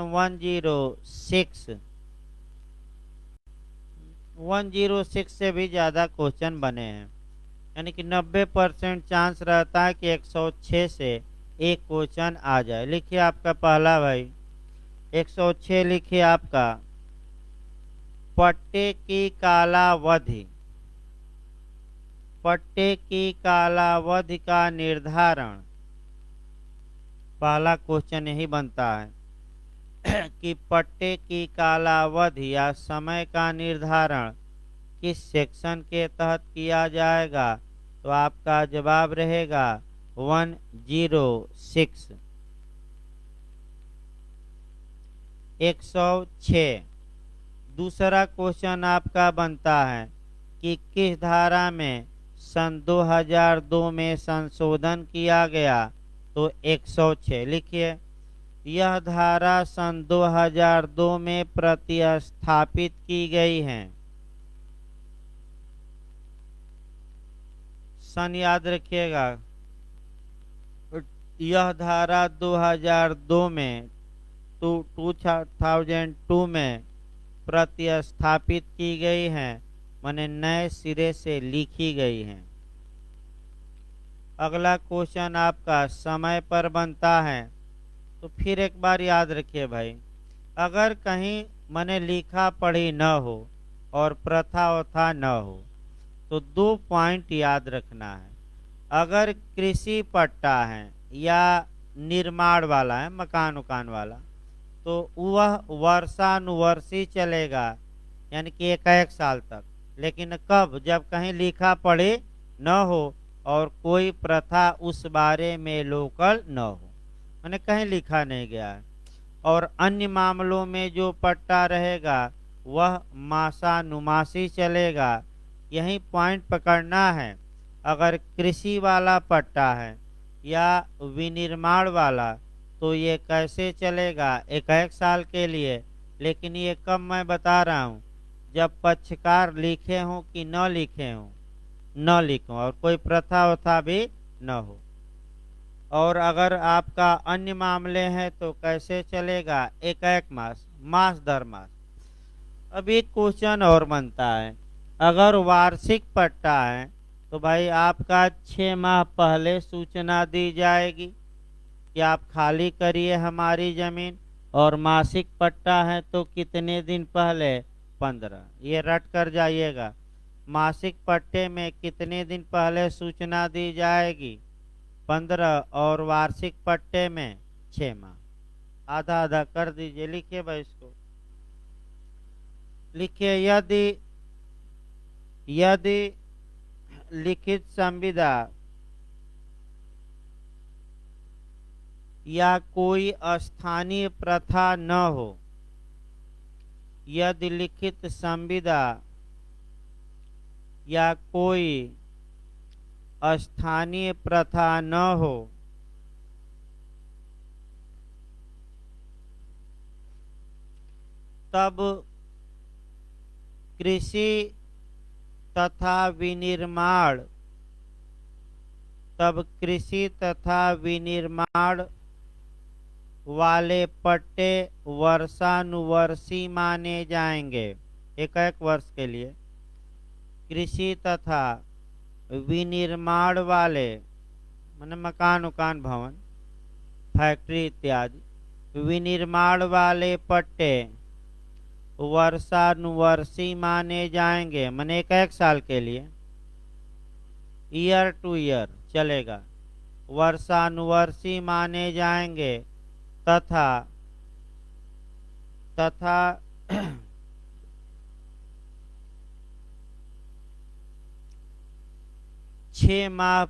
[SPEAKER 1] 106 से भी ज्यादा क्वेश्चन बने हैं, यानी कि 90% चांस रहता है कि 106 से एक क्वेश्चन आ जाए। लिखिए आपका पहला भाई 106 लिखिए आपका, पट्टे की कालावधि, पट्टे की कालावधि का निर्धारण। पहला क्वेश्चन यही बनता है कि पट्टे की कालावधि या समय का निर्धारण किस सेक्शन के तहत किया जाएगा। तो आपका जवाब रहेगा 106। 106 दूसरा क्वेश्चन आपका बनता है कि किस धारा में सन 2002 में संशोधन किया गया। तो 106 लिखिए, यह धारा सन 2002 में प्रतिस्थापित की गई है। सन याद रखिएगा, यह धारा 2002 में 2002 में प्रतिस्थापित की गई हैं, माने नए सिरे से लिखी गई हैं। अगला क्वेश्चन आपका समय पर बनता है। तो फिर एक बार याद रखिए भाई, अगर कहीं माने लिखा पढ़ी न हो और प्रथा वथा न हो तो 2 पॉइंट याद रखना है। अगर कृषि पट्टा है या निर्माण वाला है, मकान उकान वाला, तो वह वर्षानुवर्षी चलेगा, यानी कि 1 साल तक। लेकिन कब? जब कहीं लिखा पढ़ी न हो और कोई प्रथा उस बारे में लोकल न हो, मैंने कहीं लिखा नहीं गया है। और अन्य मामलों में जो पट्टा रहेगा वह मासानुमासी चलेगा। यही पॉइंट पकड़ना है। अगर कृषि वाला पट्टा है या विनिर्माण वाला तो ये कैसे चलेगा? 1 साल के लिए। लेकिन ये कब मैं बता रहा हूँ, जब पक्षकार लिखे हों कि न लिखे हों, न लिखो और कोई प्रथा वथा भी न हो। और अगर आपका अन्य मामले हैं तो कैसे चलेगा? 1 मास, मास दर मास। अब एक क्वेश्चन और बनता है, अगर वार्षिक पट्टा है तो भाई आपका 6 माह पहले सूचना दी जाएगी कि आप खाली करिए हमारी जमीन। और मासिक पट्टा है तो कितने दिन पहले? 15। ये रट कर जाइएगा, मासिक पट्टे में कितने दिन पहले सूचना दी जाएगी? 15। और वार्षिक पट्टे में 6 माह। आधा आधा कर दीजिए, लिखिए भाई इसको, लिखिए। यदि यदि लिखित संविदा या कोई स्थानीय प्रथा न हो, यदि लिखित संविदा या कोई स्थानीय प्रथा न हो तब कृषि तथा विनिर्माण वाले पट्टे वर्षानुवर्षी माने जाएंगे। 1 वर्ष के लिए कृषि तथा विनिर्माण वाले, माने मकान उकान, भवन, फैक्ट्री इत्यादि, विनिर्माण वाले पट्टे वर्षानुवर्षी माने जाएंगे, माने 1 साल के लिए, ईयर टू ईयर चलेगा, वर्षानुवर्षी माने जाएंगे। तथा 6 माह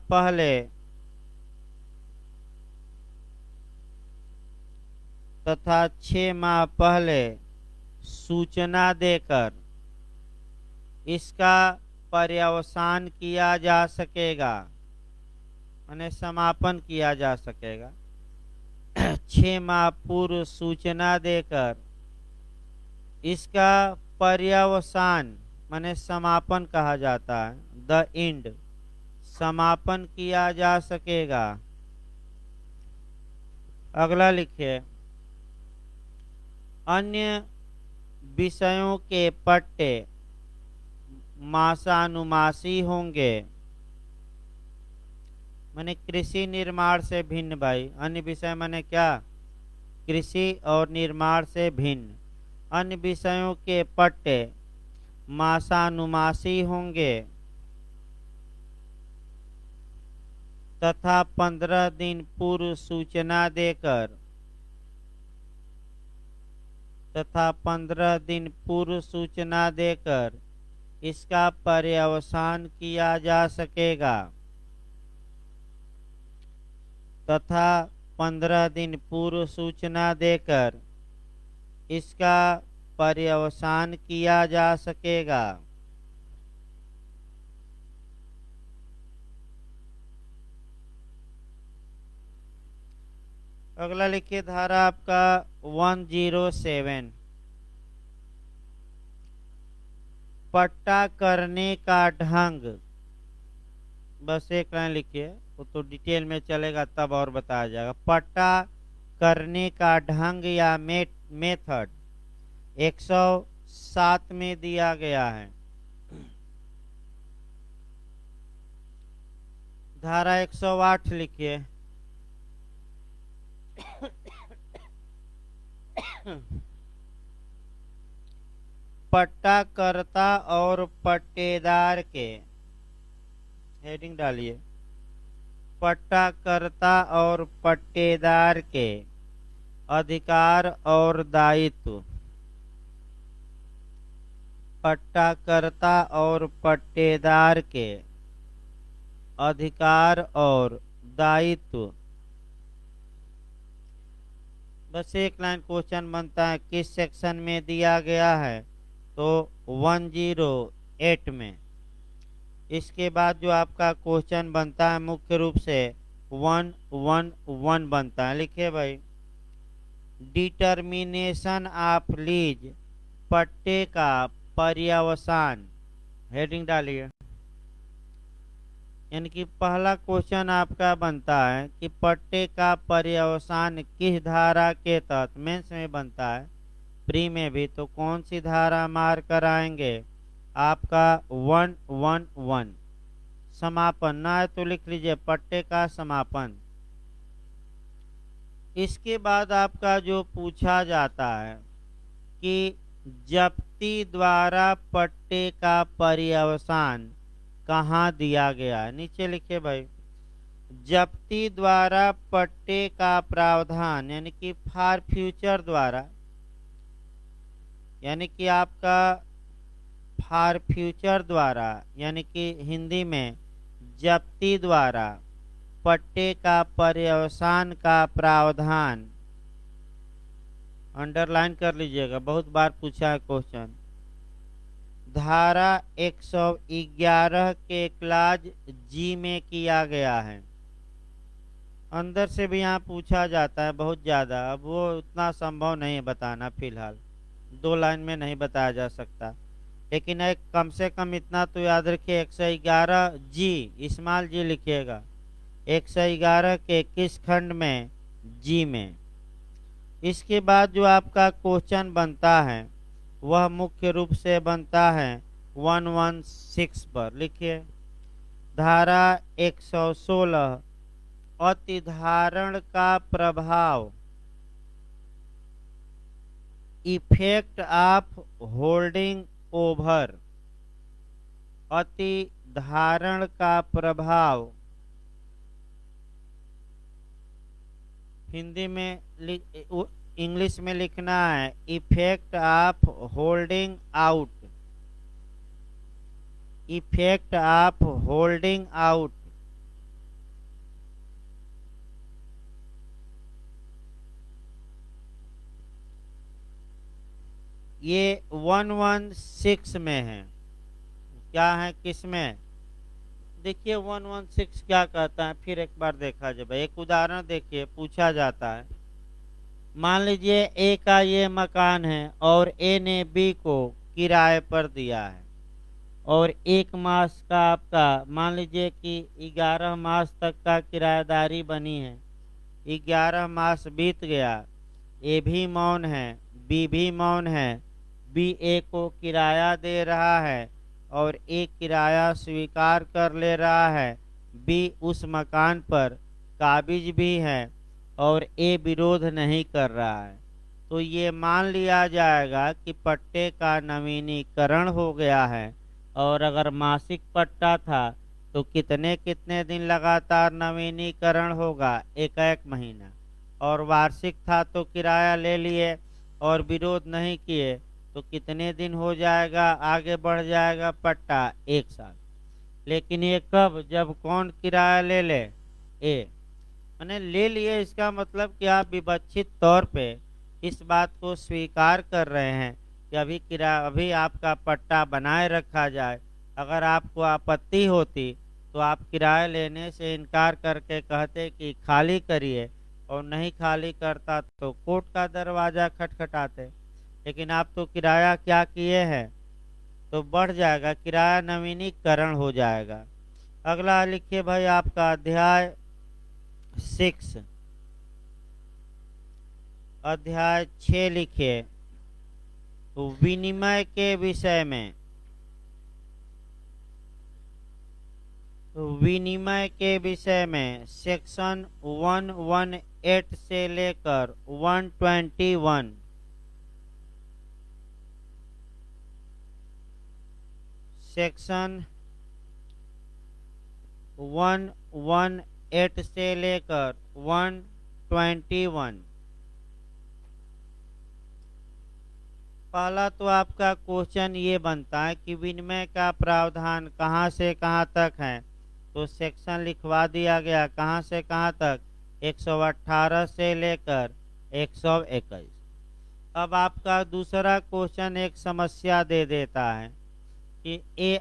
[SPEAKER 1] पहले सूचना देकर इसका पर्यवसान किया जा सकेगा, माने समापन किया जा सकेगा। 6 माह पूर्व सूचना देकर इसका पर्यवसान माने समापन कहा जाता है, द एंड, समापन किया जा सकेगा। अगला लिखिए, अन्य विषयों के पट्टे मासानुमासी होंगे, माने कृषि निर्माण से भिन्न। भाई अन्य विषय माने क्या? कृषि और निर्माण से भिन्न। अन्य विषयों के पट्टे मासानुमासी होंगे तथा 15 दिन पूर्व सूचना देकर इसका पर्यवसान किया जा सकेगा। तथा 15 दिन पूर्व सूचना देकर इसका पर्यवसान किया जा सकेगा। अगला लिखिए धारा आपका 107, पट्टा करने का ढंग। बस एक लाइन लिखिए, वो तो डिटेल में चलेगा तब और बताया जाएगा। पट्टा करने का ढंग या मेथड 107 में दिया गया है। धारा 108 लिखिए। पट्टाकर्ता और पट्टेदार के, हेडिंग डालिए, पट्टाकर्ता और पट्टेदार के अधिकार और दायित्व। पट्टाकर्ता और पट्टेदार के अधिकार और दायित्व। बस एक लाइन क्वेश्चन बनता है, किस सेक्शन में दिया गया है? तो 108 में। इसके बाद जो आपका क्वेश्चन बनता है मुख्य रूप से 111 बनता है। लिखिए भाई, डिटर्मिनेशन ऑफ लीज, पट्टे का पर्यवसान। हेडिंग डालिए। यानी कि पहला क्वेश्चन आपका बनता है कि पट्टे का पर्यवसान किस धारा के तहत, मेंस में बनता है, प्री में भी, तो कौन सी धारा मार कर आएंगे? आपका 111 समापन। ना है तो लिख लीजिए पट्टे का समापन। इसके बाद आपका जो पूछा जाता है कि जब्ती द्वारा पट्टे का पर्यवसान कहाँ दिया गया है? नीचे लिखिए भाई, जब्ती द्वारा पट्टे का प्रावधान, यानी कि फॉर फ्यूचर द्वारा, यानी कि आपका फॉर फ्यूचर द्वारा, यानी कि हिंदी में जब्ती द्वारा पट्टे का पर्यवसान का प्रावधान। अंडरलाइन कर लीजिएगा, बहुत बार पूछा है क्वेश्चन। धारा 111 के क्लाज जी में किया गया है। अंदर से भी यहाँ पूछा जाता है बहुत ज़्यादा, अब वो उतना संभव नहीं है बताना, फिलहाल 2 लाइन में नहीं बताया जा सकता, लेकिन एक कम से कम इतना तो याद रखिए, 111 जी, स्मॉल जी लिखिएगा, 111 के किस खंड में? जी में। इसके बाद जो आपका क्वेश्चन बनता है वह मुख्य रूप से बनता है 116 पर। लिखिए, धारा 116 अतिधारण का प्रभाव, इफेक्ट ऑफ होल्डिंग ओवर। अतिधारण का प्रभाव हिंदी में इंग्लिश में लिखना है effect of holding out. Effect of holding out. ये 116 में है। क्या है, किसमें? देखिए 116 क्या कहता है, फिर एक बार देखा जाए। एक उदाहरण देखिए, पूछा जाता है, मान लीजिए ए का ये मकान है और ए ने बी को किराए पर दिया है, और 1 मास का आपका, मान लीजिए कि 11 मास तक का किराएदारी बनी है। 11 मास बीत गया, ए भी मौन है, बी भी मौन है। बी ए को किराया दे रहा है और ए किराया स्वीकार कर ले रहा है। बी उस मकान पर काबिज भी है और ए विरोध नहीं कर रहा है। तो ये मान लिया जाएगा कि पट्टे का नवीनीकरण हो गया है। और अगर मासिक पट्टा था तो कितने कितने दिन लगातार नवीनीकरण होगा? 1 महीना। और वार्षिक था तो किराया ले लिए और विरोध नहीं किए तो कितने दिन हो जाएगा, आगे बढ़ जाएगा पट्टा? 1 साल। लेकिन ये कब? जब कौन किराया ले ले? ए। मैंने ले लिए, इसका मतलब कि आप विवक्षित तौर पे इस बात को स्वीकार कर रहे हैं कि अभी आपका पट्टा बनाए रखा जाए। अगर आपको आपत्ति होती तो आप किराया लेने से इनकार करके कहते कि खाली करिए, और नहीं खाली करता तो कोर्ट का दरवाजा खटखटाते। लेकिन आप तो किराया क्या किए हैं, तो बढ़ जाएगा, किराया नवीनीकरण हो जाएगा। अगला लिखिए भाई, आपका अध्याय 6 अध्याय 6 लिखिए विनिमय के विषय में। विनिमय के विषय में सेक्शन 118 से लेकर 121। सेक्शन 118 से लेकर 121। पहला तो आपका क्वेश्चन ये बनता है कि विनिमय का प्रावधान कहाँ से कहाँ तक है। तो सेक्शन लिखवा दिया गया कहाँ से कहाँ तक, 118 से लेकर 121। अब आपका दूसरा क्वेश्चन एक समस्या दे देता है कि ए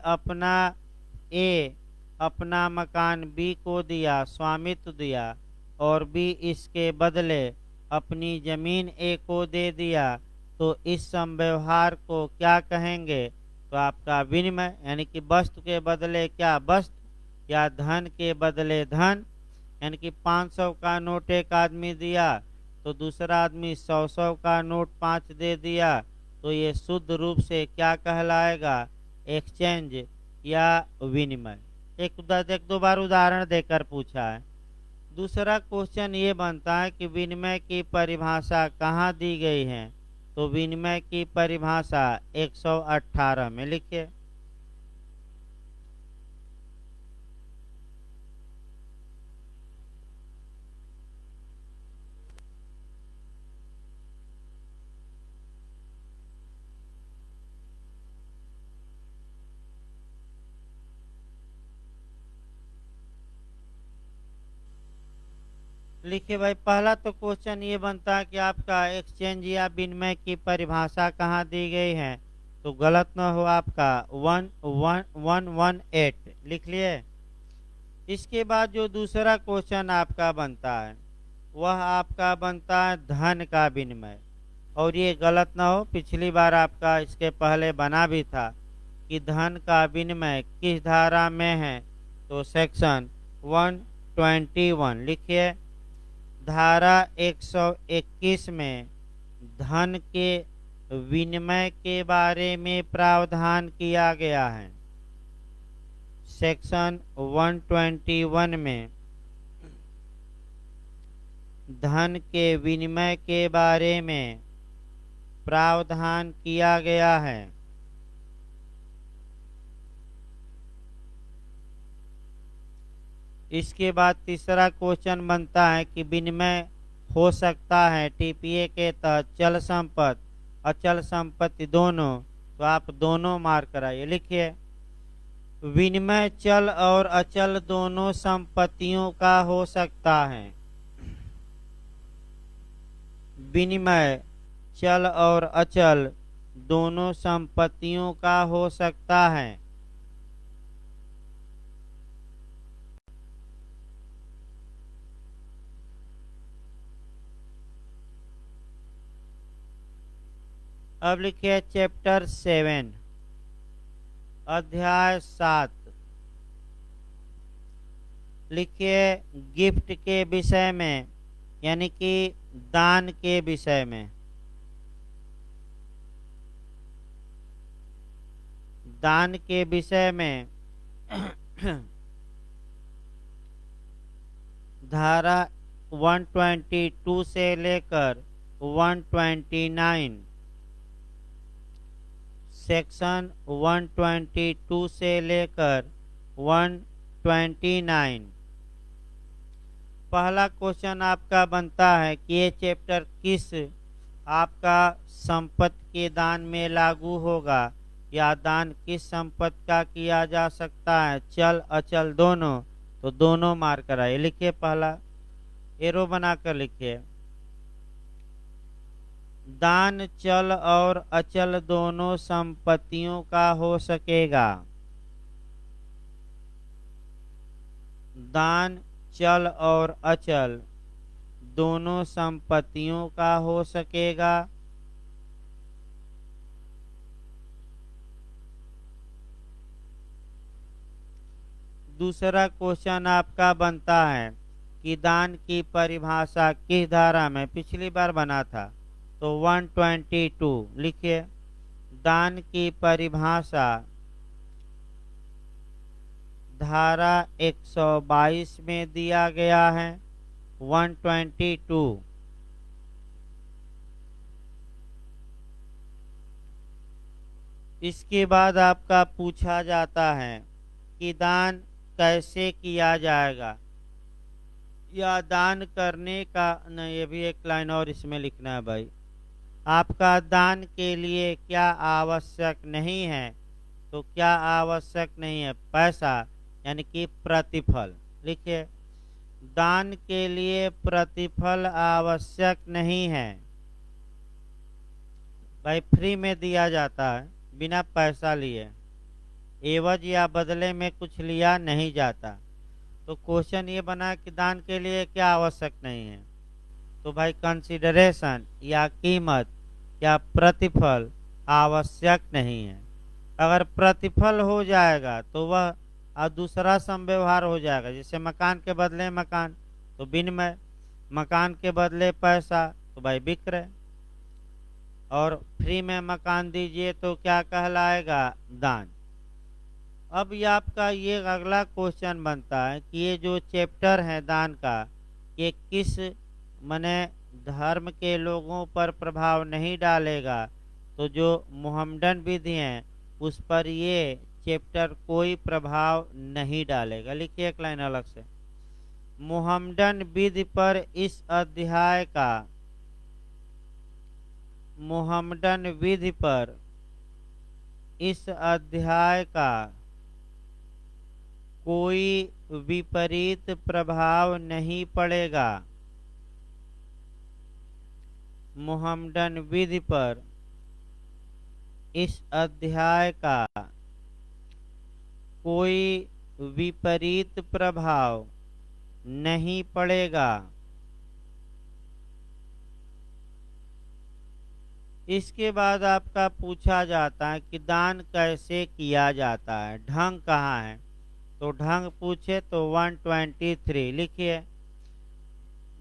[SPEAKER 1] अपना मकान बी को दिया, स्वामित्व दिया, और बी इसके बदले अपनी जमीन ए को दे दिया, तो इस समव्यवहार को क्या कहेंगे। तो आपका विनिमय यानी कि वस्तु के बदले क्या वस्तु या धन के बदले धन, यानी कि 500 का नोट एक आदमी दिया तो दूसरा आदमी 100 का नोट 5 दे दिया, तो ये शुद्ध रूप से क्या कहलाएगा, एक्सचेंज या विनिमय। एक दो बार उदाहरण देकर पूछा है। दूसरा क्वेश्चन ये बनता है कि विनिमय की परिभाषा कहाँ दी गई है। तो विनिमय की परिभाषा 118 में लिखिए। लिखिए भाई, पहला तो क्वेश्चन ये बनता है कि आपका एक्सचेंज या विनिमय की परिभाषा कहाँ दी गई है। तो गलत न हो, आपका 11118 लिख लिए। इसके बाद जो दूसरा क्वेश्चन आपका बनता है वह आपका बनता है धन का विनिमय, और ये गलत ना हो, पिछली बार आपका इसके पहले बना भी था कि धन का विनिमय किस धारा में है। तो सेक्शन 121 लिखिए। धारा 121 में धन के विनिमय के बारे में प्रावधान किया गया है। सेक्शन 121 में धन के विनिमय के बारे में प्रावधान किया गया है। इसके बाद तीसरा क्वेश्चन बनता है कि विनिमय हो सकता है टीपीए के तहत चल संपत्ति अचल संपत्ति दोनों। तो आप दोनों मार्क कराइए। लिखिए विनिमय चल और अचल दोनों संपत्तियों का हो सकता है। विनिमय चल और अचल दोनों संपत्तियों का हो सकता है। अब लिखिए चैप्टर 7 अध्याय 7 लिखिए गिफ्ट के विषय में, यानी कि दान के विषय में। दान के विषय में धारा 122 से लेकर 129। सेक्शन 122 से लेकर 129। पहला क्वेश्चन आपका बनता है कि ये चैप्टर किस आपका संपत्ति के दान में लागू होगा, या दान किस संपत्ति का किया जा सकता है, चल अचल दोनों। तो दोनों मार्क कराइए। लिखिए पहला एरो बनाकर लिखिए। दान चल और अचल दोनों संपत्तियों का हो सकेगा। दान चल और अचल दोनों संपत्तियों का हो सकेगा। दूसरा क्वेश्चन आपका बनता है कि दान की परिभाषा किस धारा में, पिछली बार बना था तो 122 लिखिए। दान की परिभाषा धारा 122 में दिया गया है। 122 इसके बाद आपका पूछा जाता है कि दान कैसे किया जाएगा, या दान करने का नहीं, ये भी एक लाइन और इसमें लिखना है भाई। आपका दान के लिए क्या आवश्यक नहीं है, तो क्या आवश्यक नहीं है, पैसा यानी कि प्रतिफल। लिखिए, दान के लिए प्रतिफल आवश्यक नहीं है भाई, फ्री में दिया जाता है बिना पैसा लिए, एवज या बदले में कुछ लिया नहीं जाता। तो क्वेश्चन ये बना कि दान के लिए क्या आवश्यक नहीं है, तो भाई कंसिडरेशन या कीमत या प्रतिफल आवश्यक नहीं है। अगर प्रतिफल हो जाएगा तो वह दूसरा संव्यवहार हो जाएगा, जैसे मकान के बदले मकान तो विनिमय, मकान के बदले पैसा तो भाई विक्रय, और फ्री में मकान दीजिए तो क्या कहलाएगा, दान। अब ये आपका ये अगला क्वेश्चन बनता है कि ये जो चैप्टर है दान का, ये किस मने धर्म के लोगों पर प्रभाव नहीं डालेगा, तो जो मोहम्मडन विधि हैं उस पर ये चैप्टर कोई प्रभाव नहीं डालेगा। लिखिए एक लाइन अलग से, मोहम्मडन विधि पर इस अध्याय का, मोहम्मडन विधि पर इस अध्याय का कोई विपरीत प्रभाव नहीं पड़ेगा। मोहम्मडन विधि पर इस अध्याय का कोई विपरीत प्रभाव नहीं पड़ेगा। इसके बाद आपका पूछा जाता है कि दान कैसे किया जाता है, ढंग कहाँ है, तो ढंग पूछे तो 123 लिखिए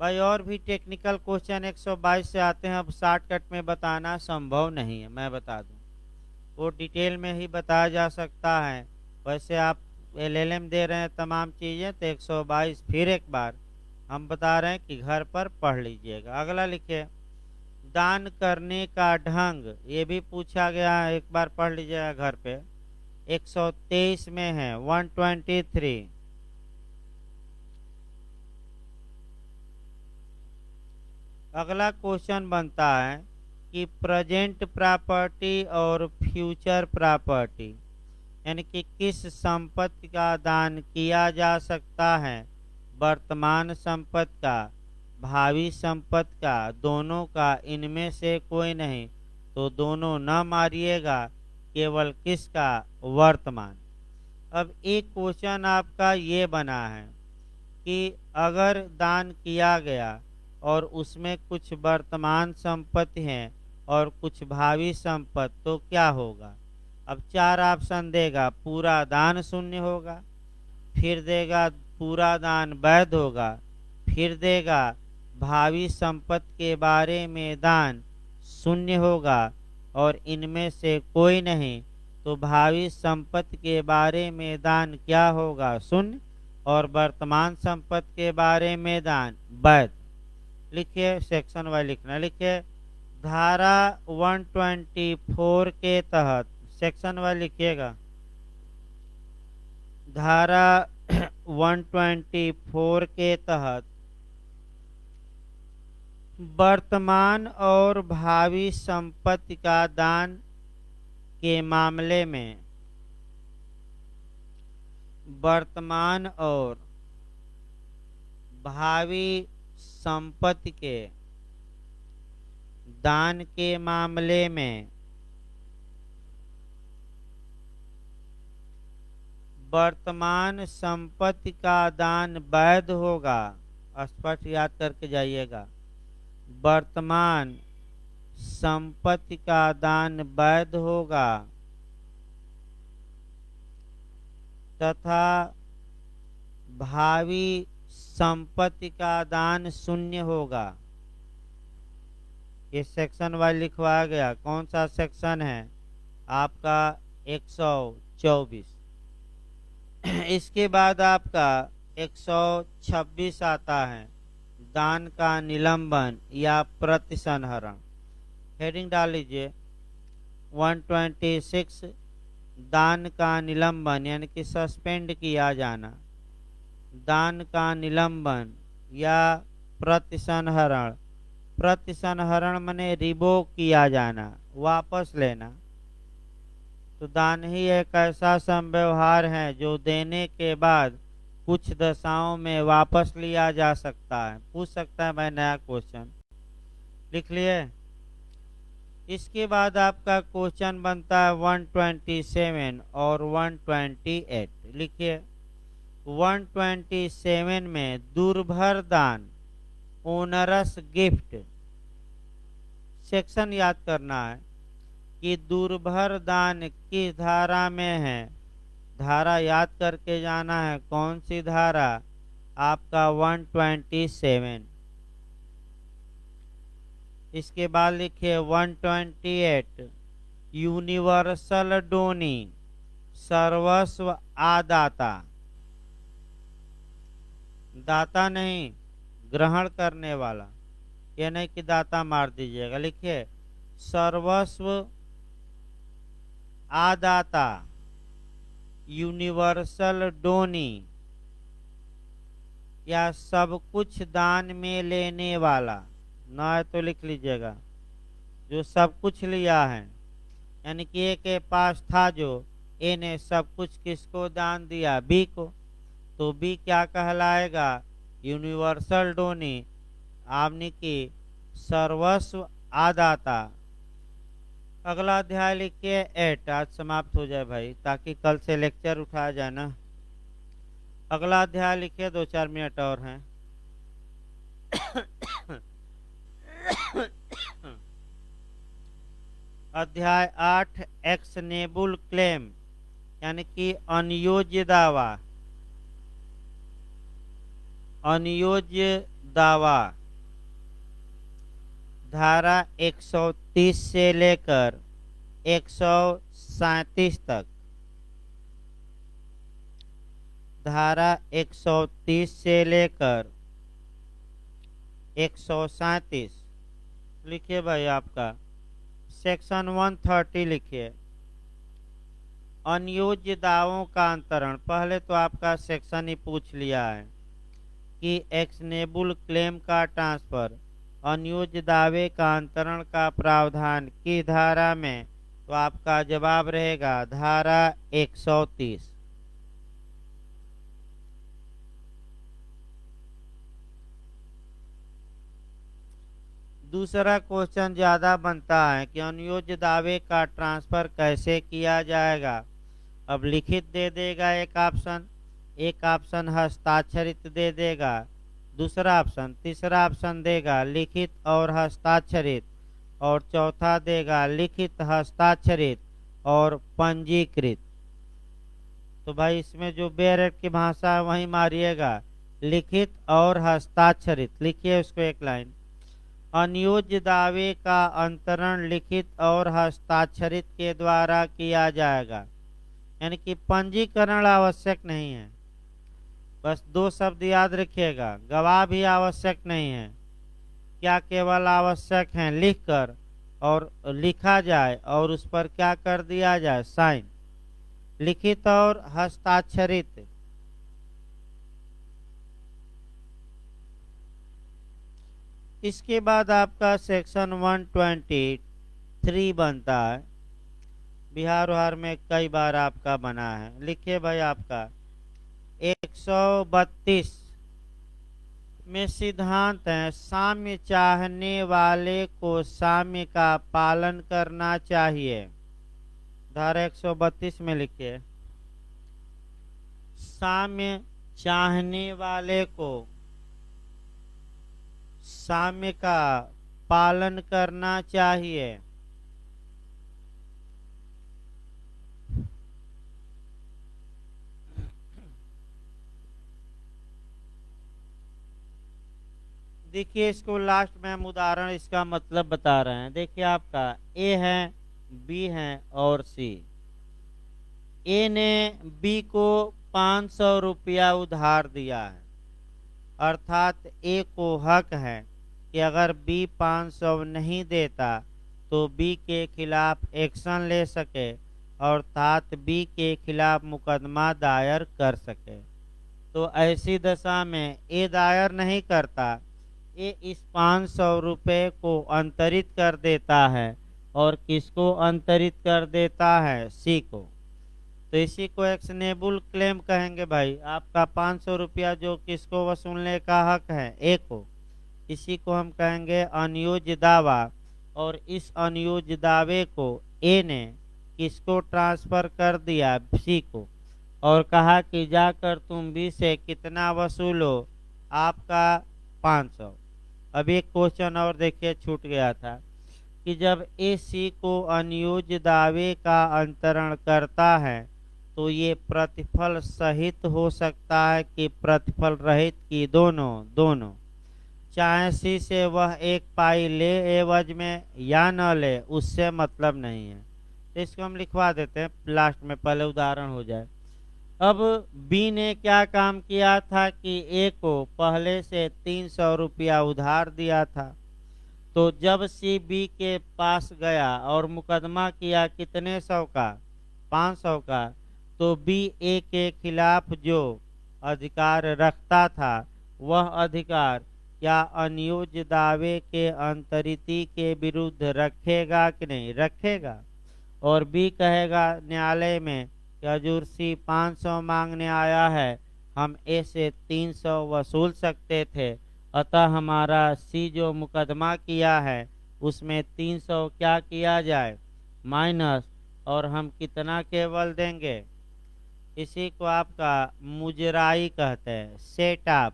[SPEAKER 1] भाई। और भी टेक्निकल क्वेश्चन 122 से आते हैं, अब शॉर्टकट में बताना संभव नहीं है, मैं बता दूं वो डिटेल में ही बताया जा सकता है। वैसे आप एलएलएम दे रहे हैं तमाम चीज़ें, तो 122 फिर एक बार हम बता रहे हैं कि घर पर पढ़ लीजिएगा। अगला लिखिए, दान करने का ढंग, ये भी पूछा गया है, एक बार पढ़ लीजिएगा घर पे। 123 में है 123। अगला क्वेश्चन बनता है कि प्रेजेंट प्रॉपर्टी और फ्यूचर प्रॉपर्टी, यानी कि किस संपत्ति का दान किया जा सकता है, वर्तमान संपत्ति का, भावी संपत्ति का, दोनों का, इनमें से कोई नहीं, तो दोनों न मारिएगा, केवल किसका, वर्तमान। अब एक क्वेश्चन आपका ये बना है कि अगर दान किया गया और उसमें कुछ वर्तमान संपत्ति है और कुछ भावी संपत्ति, तो क्या होगा। अब 4 ऑप्शन देगा, पूरा दान शून्य होगा, फिर देगा पूरा दान वैध होगा, फिर देगा भावी संपत्ति के बारे में दान शून्य होगा, और इनमें से कोई नहीं, तो भावी संपत्ति के बारे में दान क्या होगा, शून्य, और वर्तमान संपत्ति के बारे में दान वैध। लिखिए, सेक्शन वाइज लिखना। लिखिए, धारा 124 के तहत, सेक्शन वाइज लिखिएगा, धारा 124 के तहत वर्तमान और भावी संपत्ति का दान के मामले में, वर्तमान और भावी संपत्ति के दान के मामले में वर्तमान संपत्ति का दान वैध होगा। स्पष्ट याद करके जाइएगा, वर्तमान संपत्ति का दान वैध होगा तथा भावी संपत्ति का दान शून्य होगा। ये सेक्शन वाइज लिखवाया गया। कौन सा सेक्शन है आपका 124। इसके बाद आपका 126 आता है, दान का निलंबन या प्रतिसंहरण। हेडिंग डाल लीजिए 126, दान का निलंबन यानी कि सस्पेंड किया जाना, दान का निलंबन या प्रतिसंहरण। प्रतिसंहरण माने रिवोक किया जाना, वापस लेना। तो दान ही एक ऐसा संव्यवहार है जो देने के बाद कुछ दशाओं में वापस लिया जा सकता है। पूछ सकता है मैं नया क्वेश्चन, लिख लिए। इसके बाद आपका क्वेश्चन बनता है 127 और 128। लिखिए 127 में दुर्भर दान, ओनरस गिफ्ट। सेक्शन याद करना है कि दुर्भर दान किस धारा में है। धारा याद करके जाना है। कौन सी धारा आपका 127। इसके बाद लिखिए 128, यूनिवर्सल डोनी, सर्वस्व आदाता। दाता नहीं, ग्रहण करने वाला। ये नहीं कि दाता मार दीजिएगा। लिखिए सर्वस्व आदाता, यूनिवर्सल डोनी या सब कुछ दान में लेने वाला। ना है तो लिख लीजिएगा जो सब कुछ लिया है, यानी कि ए के पास था जो, ए ने सब कुछ किसको दान दिया, बी को। तो बी क्या कहलाएगा, यूनिवर्सल डोनी, आपने की सर्वस्व आदाता। अगला अध्याय लिखिए 8। आज समाप्त हो जाए भाई, ताकि कल से लेक्चर उठाया जाए ना। अगला अध्याय लिखिए, 2-4 मिनट और हैं। अध्याय 8, एक्शनेबल क्लेम यानी कि अनियोज्य दावा। अनियोज्य दावा धारा 130 से लेकर 137 तक। धारा 130 से लेकर 137 लिखिए भाई। आपका सेक्शन 130 लिखिए, अनियोज्य दावों का अंतरण। पहले तो आपका सेक्शन ही पूछ लिया है कि एक्शनेबल क्लेम का ट्रांसफर, अनियोज्य दावे का अंतरण का प्रावधान किस धारा में। तो आपका जवाब रहेगा धारा 130। दूसरा क्वेश्चन ज्यादा बनता है कि अनियोज्य दावे का ट्रांसफर कैसे किया जाएगा। अब लिखित दे देगा एक ऑप्शन, एक ऑप्शन हस्ताक्षरित दे देगा, दूसरा ऑप्शन, तीसरा ऑप्शन देगा लिखित और हस्ताक्षरित, और चौथा देगा लिखित, हस्ताक्षरित और पंजीकृत। तो भाई इसमें जो बेयर की भाषा है वही मारिएगा, लिखित और हस्ताक्षरित। लिखिए उसको एक लाइन, अनियोज्य दावे का अंतरण लिखित और हस्ताक्षरित के द्वारा किया जाएगा। यानी कि पंजीकरण आवश्यक नहीं है। बस 2 शब्द याद रखिएगा, गवाह भी आवश्यक नहीं है। क्या केवल आवश्यक है लिखकर और लिखा जाए और उस पर क्या कर दिया जाए, साइन। लिखित और हस्ताक्षरित। इसके बाद आपका सेक्शन 123 बनता है। बिहार उहार में कई बार आपका बना है। लिखिए भाई आपका 132 में सिद्धांत है, साम्य चाहने वाले को साम्य का पालन करना चाहिए। धारा 132 में लिखिए, साम्य चाहने वाले को साम्य का पालन करना चाहिए। देखिए इसको लास्ट में हम उदाहरण इसका मतलब बता रहे हैं। देखिए आपका ए है, बी है और सी। ए ने बी को 500 रुपया उधार दिया है, अर्थात ए को हक है कि अगर बी 500 नहीं देता तो बी के खिलाफ एक्शन ले सके, अर्थात बी के खिलाफ मुकदमा दायर कर सके। तो ऐसी दशा में ए दायर नहीं करता, ये इस 500 रुपये को अंतरित कर देता है। और किसको अंतरित कर देता है? सी को। तो इसी को एक्शनेबल क्लेम कहेंगे भाई। आपका 500 रुपया जो किसको वसूलने का हक है? ए को। इसी को हम कहेंगे अनियोज्य दावा। और इस अनियोज्य दावे को ए ने किसको ट्रांसफर कर दिया? सी को। और कहा कि जाकर तुम बी से कितना वसूलो? आपका 500। अब एक क्वेश्चन और देखिए छूट गया था कि जब ए सी को अनियोज्य दावे का अंतरण करता है तो ये प्रतिफल सहित हो सकता है कि प्रतिफल रहित की? दोनों। चाहे सी से वह 1 पाई ले एवज में या न ले, उससे मतलब नहीं है। तो इसको हम लिखवा देते हैं लास्ट में, पहले उदाहरण हो जाए। अब बी ने क्या काम किया था कि ए को पहले से 300 रुपया उधार दिया था। तो जब सी बी के पास गया और मुकदमा किया कितने सौ का? 500 का। तो बी ए के खिलाफ जो अधिकार रखता था वह अधिकार क्या अनियोज्य दावे के अंतरिती के विरुद्ध रखेगा कि नहीं? रखेगा। और बी कहेगा न्यायालय में कि हजूर सी 500 मांगने आया है, हम ए से 300 वसूल सकते थे, अतः हमारा सी जो मुकदमा किया है उसमें 300 क्या किया जाए? माइनस। और हम कितना केवल देंगे? इसी को आपका मुजराई कहते हैं, सेट ऑफ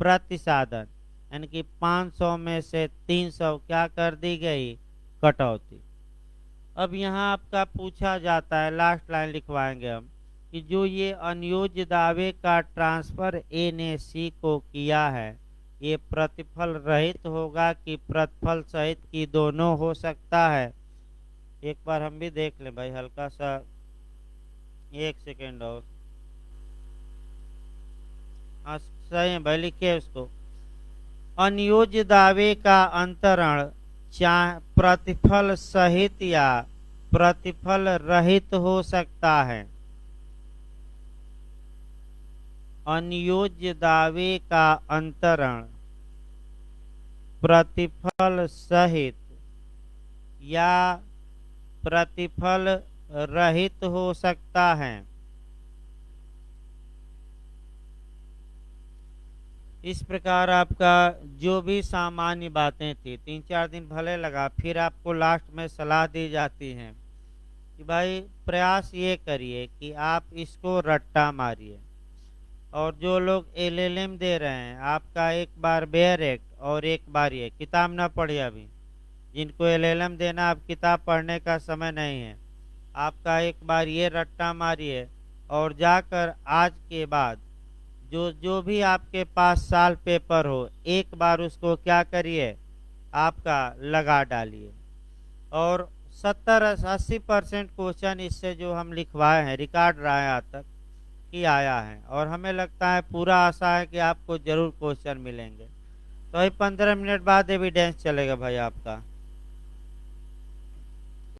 [SPEAKER 1] प्रतिसाधन। यानी कि 500 में से 300 क्या कर दी गई? कटौती। अब यहाँ आपका पूछा जाता है, लास्ट लाइन लिखवाएंगे हम, कि जो ये अनियोज्य दावे का ट्रांसफर ए ने सी को किया है ये प्रतिफल रहित होगा कि प्रतिफल सहित की? दोनों हो सकता है। एक बार हम भी देख लें भाई, हल्का सा 1 सेकेंड और। हाँ सही है भाई, लिखिए उसको। अनियोज्य दावे का अंतरण चाहे प्रतिफल सहित या प्रतिफल रहित हो सकता है। अनियोज्य दावे का अंतरण प्रतिफल सहित या प्रतिफल रहित हो सकता है। इस प्रकार आपका जो भी सामान्य बातें थी, 3-4 दिन भले लगा, फिर आपको लास्ट में सलाह दी जाती है कि भाई प्रयास ये करिए कि आप इसको रट्टा मारिए। और जो लोग एलएलएम दे रहे हैं, आपका एक बार बेयर एक्ट और एक बार ये किताब ना पढ़िए। अभी जिनको एलएलएम देना, अब किताब पढ़ने का समय नहीं है। आपका एक बार ये रट्टा मारिए और जाकर आज के बाद जो भी आपके पास साल पेपर हो, एक बार उसको क्या करिए? आपका लगा डालिए। और 70-80% क्वेश्चन इससे जो हम लिखवाए हैं, रिकॉर्ड रहा है आज तक कि आया है। और हमें लगता है, पूरा आशा है कि आपको जरूर क्वेश्चन मिलेंगे। तो अभी 15 मिनट बाद एविडेंस चलेगा भाई आपका।